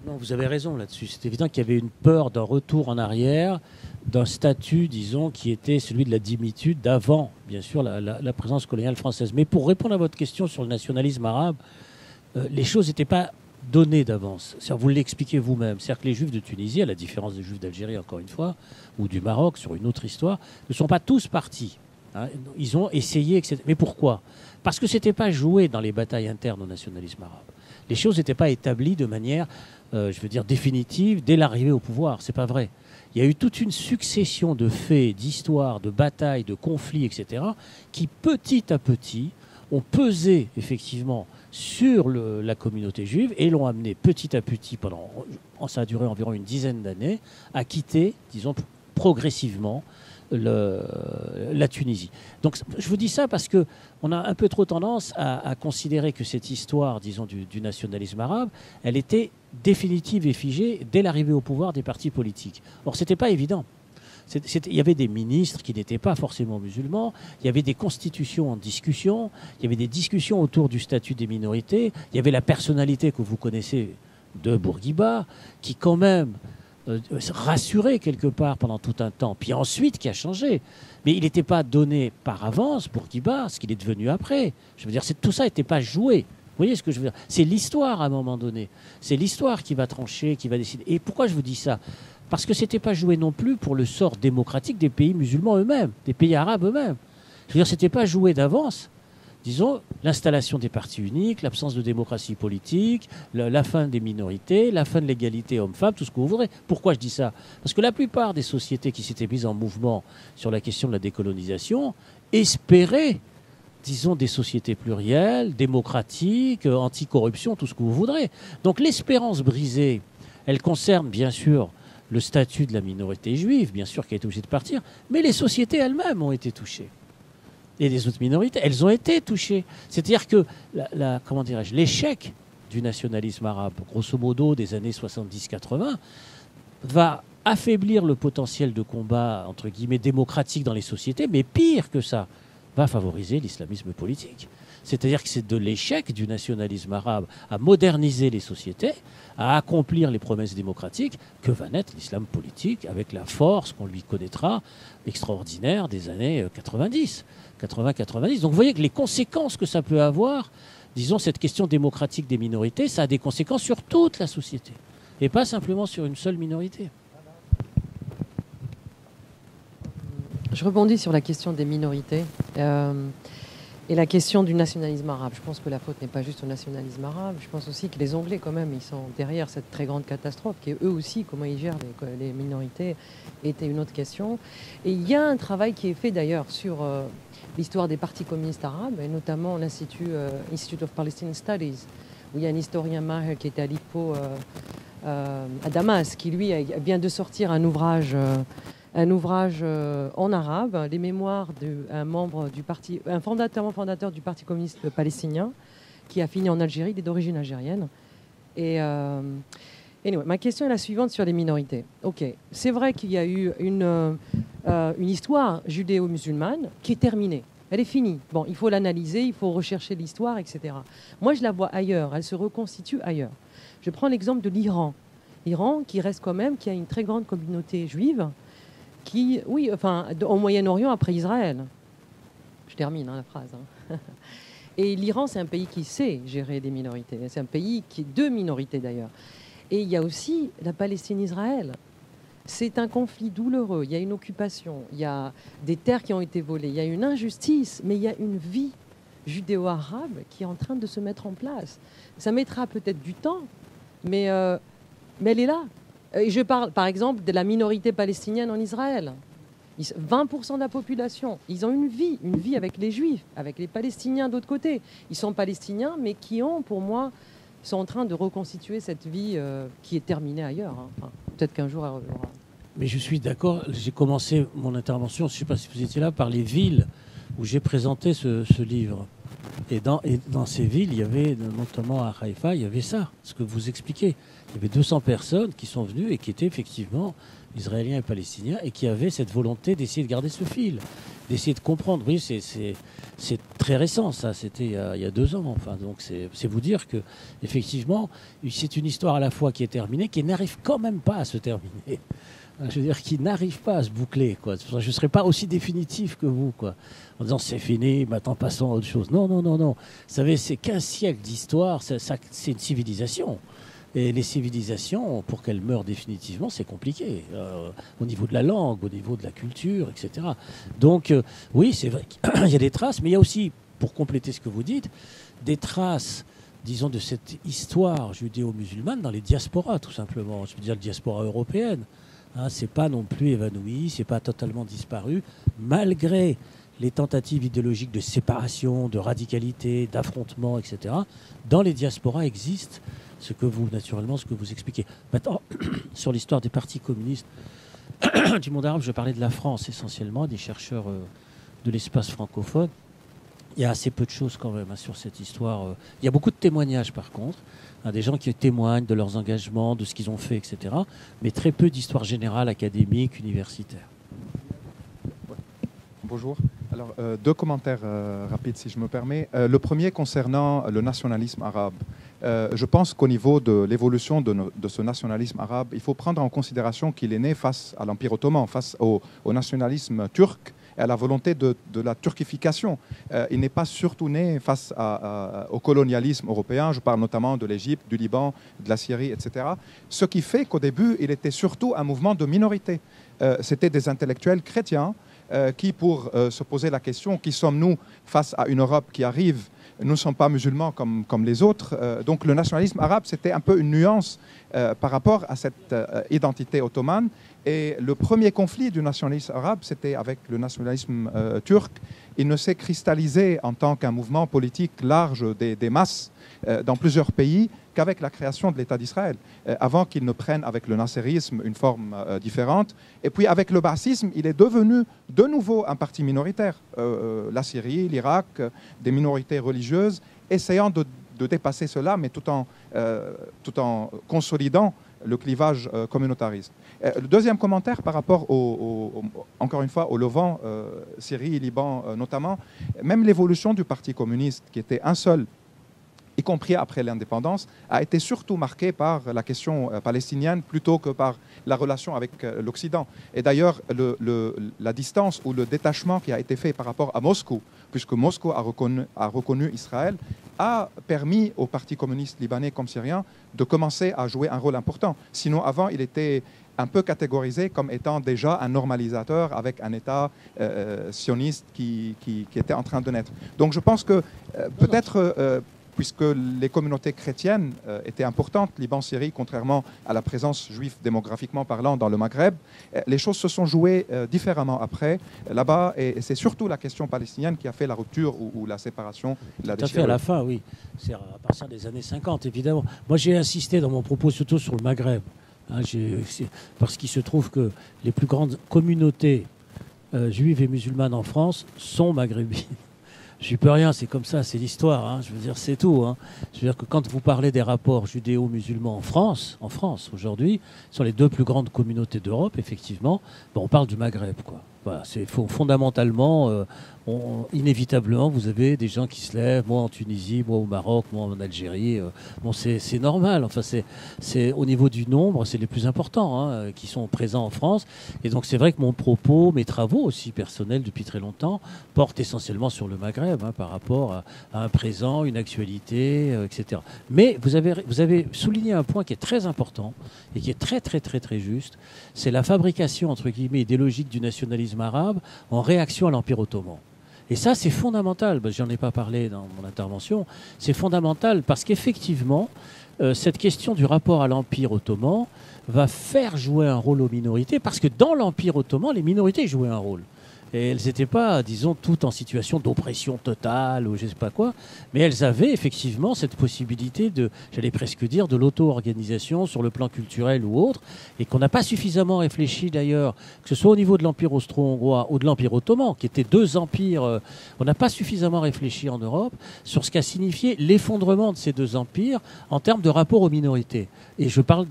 Non, vous avez raison là-dessus. C'est évident qu'il y avait une peur d'un retour en arrière, d'un statut, disons, qui était celui de la dhimmitude d'avant, bien sûr, la présence coloniale française. Mais pour répondre à votre question sur le nationalisme arabe, les choses n'étaient pas données d'avance. Vous l'expliquez vous-même. C'est-à-dire que les Juifs de Tunisie, à la différence des Juifs d'Algérie, encore une fois, ou du Maroc, sur une autre histoire, ne sont pas tous partis. Hein. Ils ont essayé, etc. Mais pourquoi ? Parce que ce n'était pas joué dans les batailles internes au nationalisme arabe. Les choses n'étaient pas établies de manière... définitive dès l'arrivée au pouvoir. C'est pas vrai. Il y a eu toute une succession de faits, d'histoires, de batailles, de conflits, etc., qui petit à petit ont pesé effectivement sur la communauté juive et l'ont amené petit à petit, ça a duré environ une dizaine d'années, à quitter, disons, progressivement la Tunisie. Donc je vous dis ça parce qu'on a un peu trop tendance à considérer que cette histoire, disons, du nationalisme arabe, elle était définitive et figée dès l'arrivée au pouvoir des partis politiques. Or, ce n'était pas évident. Il y avait des ministres qui n'étaient pas forcément musulmans, il y avait des constitutions en discussion, il y avait des discussions autour du statut des minorités, il y avait la personnalité que vous connaissez de Bourguiba, qui quand même rassuré quelque part pendant tout un temps, puis ensuite qui a changé. Mais il n'était pas donné par avance, Bourguiba, ce qu'il est devenu après. Je veux dire, tout ça n'était pas joué Vous voyez ce que je veux dire? C'est l'histoire à un moment donné. C'est l'histoire qui va trancher, qui va décider. Et pourquoi je vous dis ça? Parce que ce n'était pas joué non plus pour le sort démocratique des pays musulmans eux-mêmes, des pays arabes eux-mêmes. Je veux dire, ce n'était pas joué d'avance. Disons, l'installation des partis uniques, l'absence de démocratie politique, la fin des minorités, la fin de l'égalité homme-femme, tout ce que vous voudrez. Pourquoi je dis ça? Parce que la plupart des sociétés qui s'étaient mises en mouvement sur la question de la décolonisation espéraient, disons, des sociétés plurielles, démocratiques, anticorruption, tout ce que vous voudrez. Donc l'espérance brisée, elle concerne bien sûr le statut de la minorité juive, bien sûr, qui a été obligée de partir, mais les sociétés elles-mêmes ont été touchées. Et les autres minorités, elles ont été touchées. C'est-à-dire que comment dirais-je, l'échec du nationalisme arabe, grosso modo des années 70-80, va affaiblir le potentiel de combat, entre guillemets, démocratique dans les sociétés, mais pire que ça, va favoriser l'islamisme politique. C'est-à-dire que c'est de l'échec du nationalisme arabe à moderniser les sociétés, à accomplir les promesses démocratiques, que va naître l'islam politique avec la force qu'on lui connaîtra extraordinaire des années 90. 80-90. Donc vous voyez que les conséquences que ça peut avoir, disons cette question démocratique des minorités, ça a des conséquences sur toute la société et pas simplement sur une seule minorité. Je rebondis sur la question des minorités et la question du nationalisme arabe. Je pense que la faute n'est pas juste au nationalisme arabe. Je pense aussi que les Anglais, quand même, ils sont derrière cette très grande catastrophe, qui eux aussi, comment ils gèrent les minorités, était une autre question. Et il y a un travail qui est fait d'ailleurs sur l'histoire des partis communistes arabes, et notamment l'Institut Institute of Palestinian Studies, où il y a un historien Maher qui était à l'IPO à Damas, qui lui vient de sortir un ouvrage en arabe, les mémoires d'un membre du parti, un fondateur du Parti communiste palestinien, qui a fini en Algérie, il est d'origine algérienne. Et anyway, ma question est la suivante sur les minorités. Ok, c'est vrai qu'il y a eu une histoire judéo-musulmane qui est terminée. Elle est finie. Bon, il faut l'analyser, il faut rechercher l'histoire, etc. Moi, je la vois ailleurs. Elle se reconstitue ailleurs. Je prends l'exemple de l'Iran. L'Iran, qui reste quand même, qui a une très grande communauté juive, qui, oui, enfin, au Moyen-Orient après Israël. Je termine la phrase. Et l'Iran, c'est un pays qui sait gérer des minorités. C'est un pays qui est deux minorités d'ailleurs. Et il y a aussi la Palestine-Israël. C'est un conflit douloureux. Il y a une occupation, il y a des terres qui ont été volées, il y a une injustice, mais il y a une vie judéo-arabe qui est en train de se mettre en place. Ça mettra peut-être du temps, mais elle est là. Et je parle par exemple de la minorité palestinienne en Israël. 20% de la population, ils ont une vie avec les Juifs, avec les Palestiniens d'autre côté. Ils sont palestiniens, mais qui ont, pour moi, sont en train de reconstituer cette vie qui est terminée ailleurs. Enfin, peut-être qu'un jour elle reviendra. Mais je suis d'accord. J'ai commencé mon intervention, je ne sais pas si vous étiez là, par les villes où j'ai présenté ce livre. Et dans ces villes, il y avait, notamment à Haïfa, il y avait ça, ce que vous expliquez. Il y avait 200 personnes qui sont venues et qui étaient effectivement israéliens et palestiniens et qui avaient cette volonté d'essayer de garder ce fil, d'essayer de comprendre. Oui, c'est très récent, ça. C'était il y a 2 ans. Enfin, donc c'est vous dire que effectivement, c'est une histoire à la fois qui est terminée, qui n'arrive quand même pas à se terminer. Je veux dire, qui n'arrive pas à se boucler, quoi. Je ne serais pas aussi définitif que vous, quoi. En disant c'est fini, maintenant passons à autre chose. Non. Vous savez, c'est 15 siècles d'histoire, c'est une civilisation. Et les civilisations, pour qu'elles meurent définitivement, c'est compliqué. Au niveau de la langue, au niveau de la culture, etc. Donc, oui, c'est vrai qu'il y a des traces, mais il y a aussi, pour compléter ce que vous dites, des traces, disons, de cette histoire judéo-musulmane dans les diasporas, tout simplement. Je veux dire, la diaspora européenne. C'est pas non plus évanoui, c'est pas totalement disparu, malgré les tentatives idéologiques de séparation, de radicalité, d'affrontement, etc. Dans les diasporas existe ce que vous expliquez. Maintenant, sur l'histoire des partis communistes du monde arabe, je parlais de la France essentiellement, des chercheurs de l'espace francophone. Il y a assez peu de choses quand même sur cette histoire. Il y a beaucoup de témoignages par contre, des gens qui témoignent de leurs engagements, de ce qu'ils ont fait, etc. Mais très peu d'histoire générale, académique, universitaire. Bonjour. Alors, 2 commentaires rapides si je me permets. Le premier concernant le nationalisme arabe. Je pense qu'au niveau de l'évolution de ce nationalisme arabe, il faut prendre en considération qu'il est né face à l'Empire ottoman, face au nationalisme turc à la volonté de la turquification. Il n'est pas surtout né face au colonialisme européen. Je parle notamment de l'Égypte, du Liban, de la Syrie, etc. Ce qui fait qu'au début, il était surtout un mouvement de minorité. C'était des intellectuels chrétiens qui, pour se poser la question, qui sommes-nous face à une Europe qui arrive? Nous ne sommes pas musulmans comme les autres. Donc le nationalisme arabe, c'était un peu une nuance par rapport à cette identité ottomane. Et le premier conflit du nationalisme arabe, c'était avec le nationalisme turc. Il ne s'est cristallisé en tant qu'un mouvement politique large des masses dans plusieurs pays qu'avec la création de l'État d'Israël, avant qu'il ne prenne avec le nasserisme une forme différente. Et puis avec le baasisme, il est devenu de nouveau un parti minoritaire. La Syrie, l'Irak, des minorités religieuses, essayant de dépasser cela, mais tout en consolidant le clivage communautariste. Le deuxième commentaire par rapport, encore une fois, au Levant, Syrie, Liban notamment, même l'évolution du Parti communiste, qui était un seul, y compris après l'indépendance, a été surtout marquée par la question palestinienne plutôt que par la relation avec l'Occident. Et d'ailleurs, la distance ou le détachement qui a été fait par rapport à Moscou, puisque Moscou a reconnu Israël, a permis au Parti communiste libanais comme syrien de commencer à jouer un rôle important. Sinon, avant, il était un peu catégorisé comme étant déjà un normalisateur avec un État sioniste qui était en train de naître. Donc je pense que peut-être... puisque les communautés chrétiennes étaient importantes, Liban, Syrie, contrairement à la présence juive démographiquement parlant dans le Maghreb, les choses se sont jouées différemment après, là-bas, et c'est surtout la question palestinienne qui a fait la rupture ou la séparation, la déchirure. Tout à fait, à la fin, oui. C'est à partir des années 50, évidemment. Moi, j'ai insisté dans mon propos surtout sur le Maghreb, parce qu'il se trouve que les plus grandes communautés juives et musulmanes en France sont maghrébines. Je peux rien, c'est comme ça, c'est l'histoire. Hein. Je veux dire, c'est tout. Hein. Je veux dire que quand vous parlez des rapports judéo-musulmans en France aujourd'hui, sur les deux plus grandes communautés d'Europe, effectivement, on parle du Maghreb, quoi. Voilà, fondamentalement, inévitablement, vous avez des gens qui se lèvent, moi en Tunisie, moi au Maroc, moi en Algérie. C'est normal. Enfin, c'est au niveau du nombre, c'est les plus importants qui sont présents en France. Et donc, c'est vrai que mon propos, mes travaux aussi personnels depuis très longtemps, portent essentiellement sur le Maghreb par rapport à un présent, une actualité, etc. Mais vous avez souligné un point qui est très important et qui est très, très, très, très juste. C'est la fabrication, entre guillemets, idéologique du nationalisme arabe en réaction à l'Empire ottoman. Et ça, c'est fondamental. J'en ai pas parlé dans mon intervention. C'est fondamental parce qu'effectivement, cette question du rapport à l'Empire ottoman va faire jouer un rôle aux minorités parce que dans l'Empire ottoman, les minorités jouaient un rôle. Et elles n'étaient pas, disons, toutes en situation d'oppression totale ou je ne sais pas quoi, mais elles avaient effectivement cette possibilité de, j'allais presque dire, de l'auto-organisation sur le plan culturel ou autre, et qu'on n'a pas suffisamment réfléchi d'ailleurs, que ce soit au niveau de l'Empire austro-hongrois ou de l'Empire ottoman, qui étaient deux empires, on n'a pas suffisamment réfléchi en Europe sur ce qu'a signifié l'effondrement de ces deux empires en termes de rapport aux minorités. Et je parle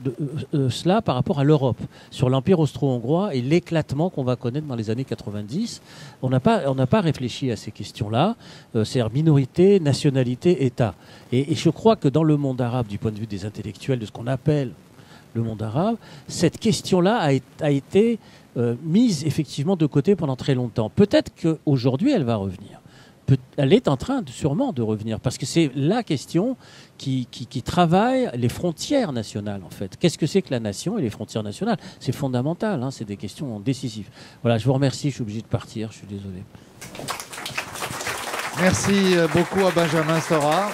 de cela par rapport à l'Europe, sur l'Empire austro-hongrois et l'éclatement qu'on va connaître dans les années 90. On n'a pas réfléchi à ces questions-là, c'est-à-dire minorité, nationalité, État. Et je crois que dans le monde arabe, du point de vue des intellectuels, de ce qu'on appelle le monde arabe, cette question-là a été mise effectivement de côté pendant très longtemps. Peut-être qu'aujourd'hui, elle va revenir. Elle est en train sûrement de revenir, parce que c'est la question qui travaille les frontières nationales, en fait. Qu'est-ce que c'est que la nation et les frontières nationales? C'est fondamental, c'est des questions décisives. Voilà, je vous remercie, je suis obligé de partir, je suis désolé. Merci beaucoup à Benjamin Stora.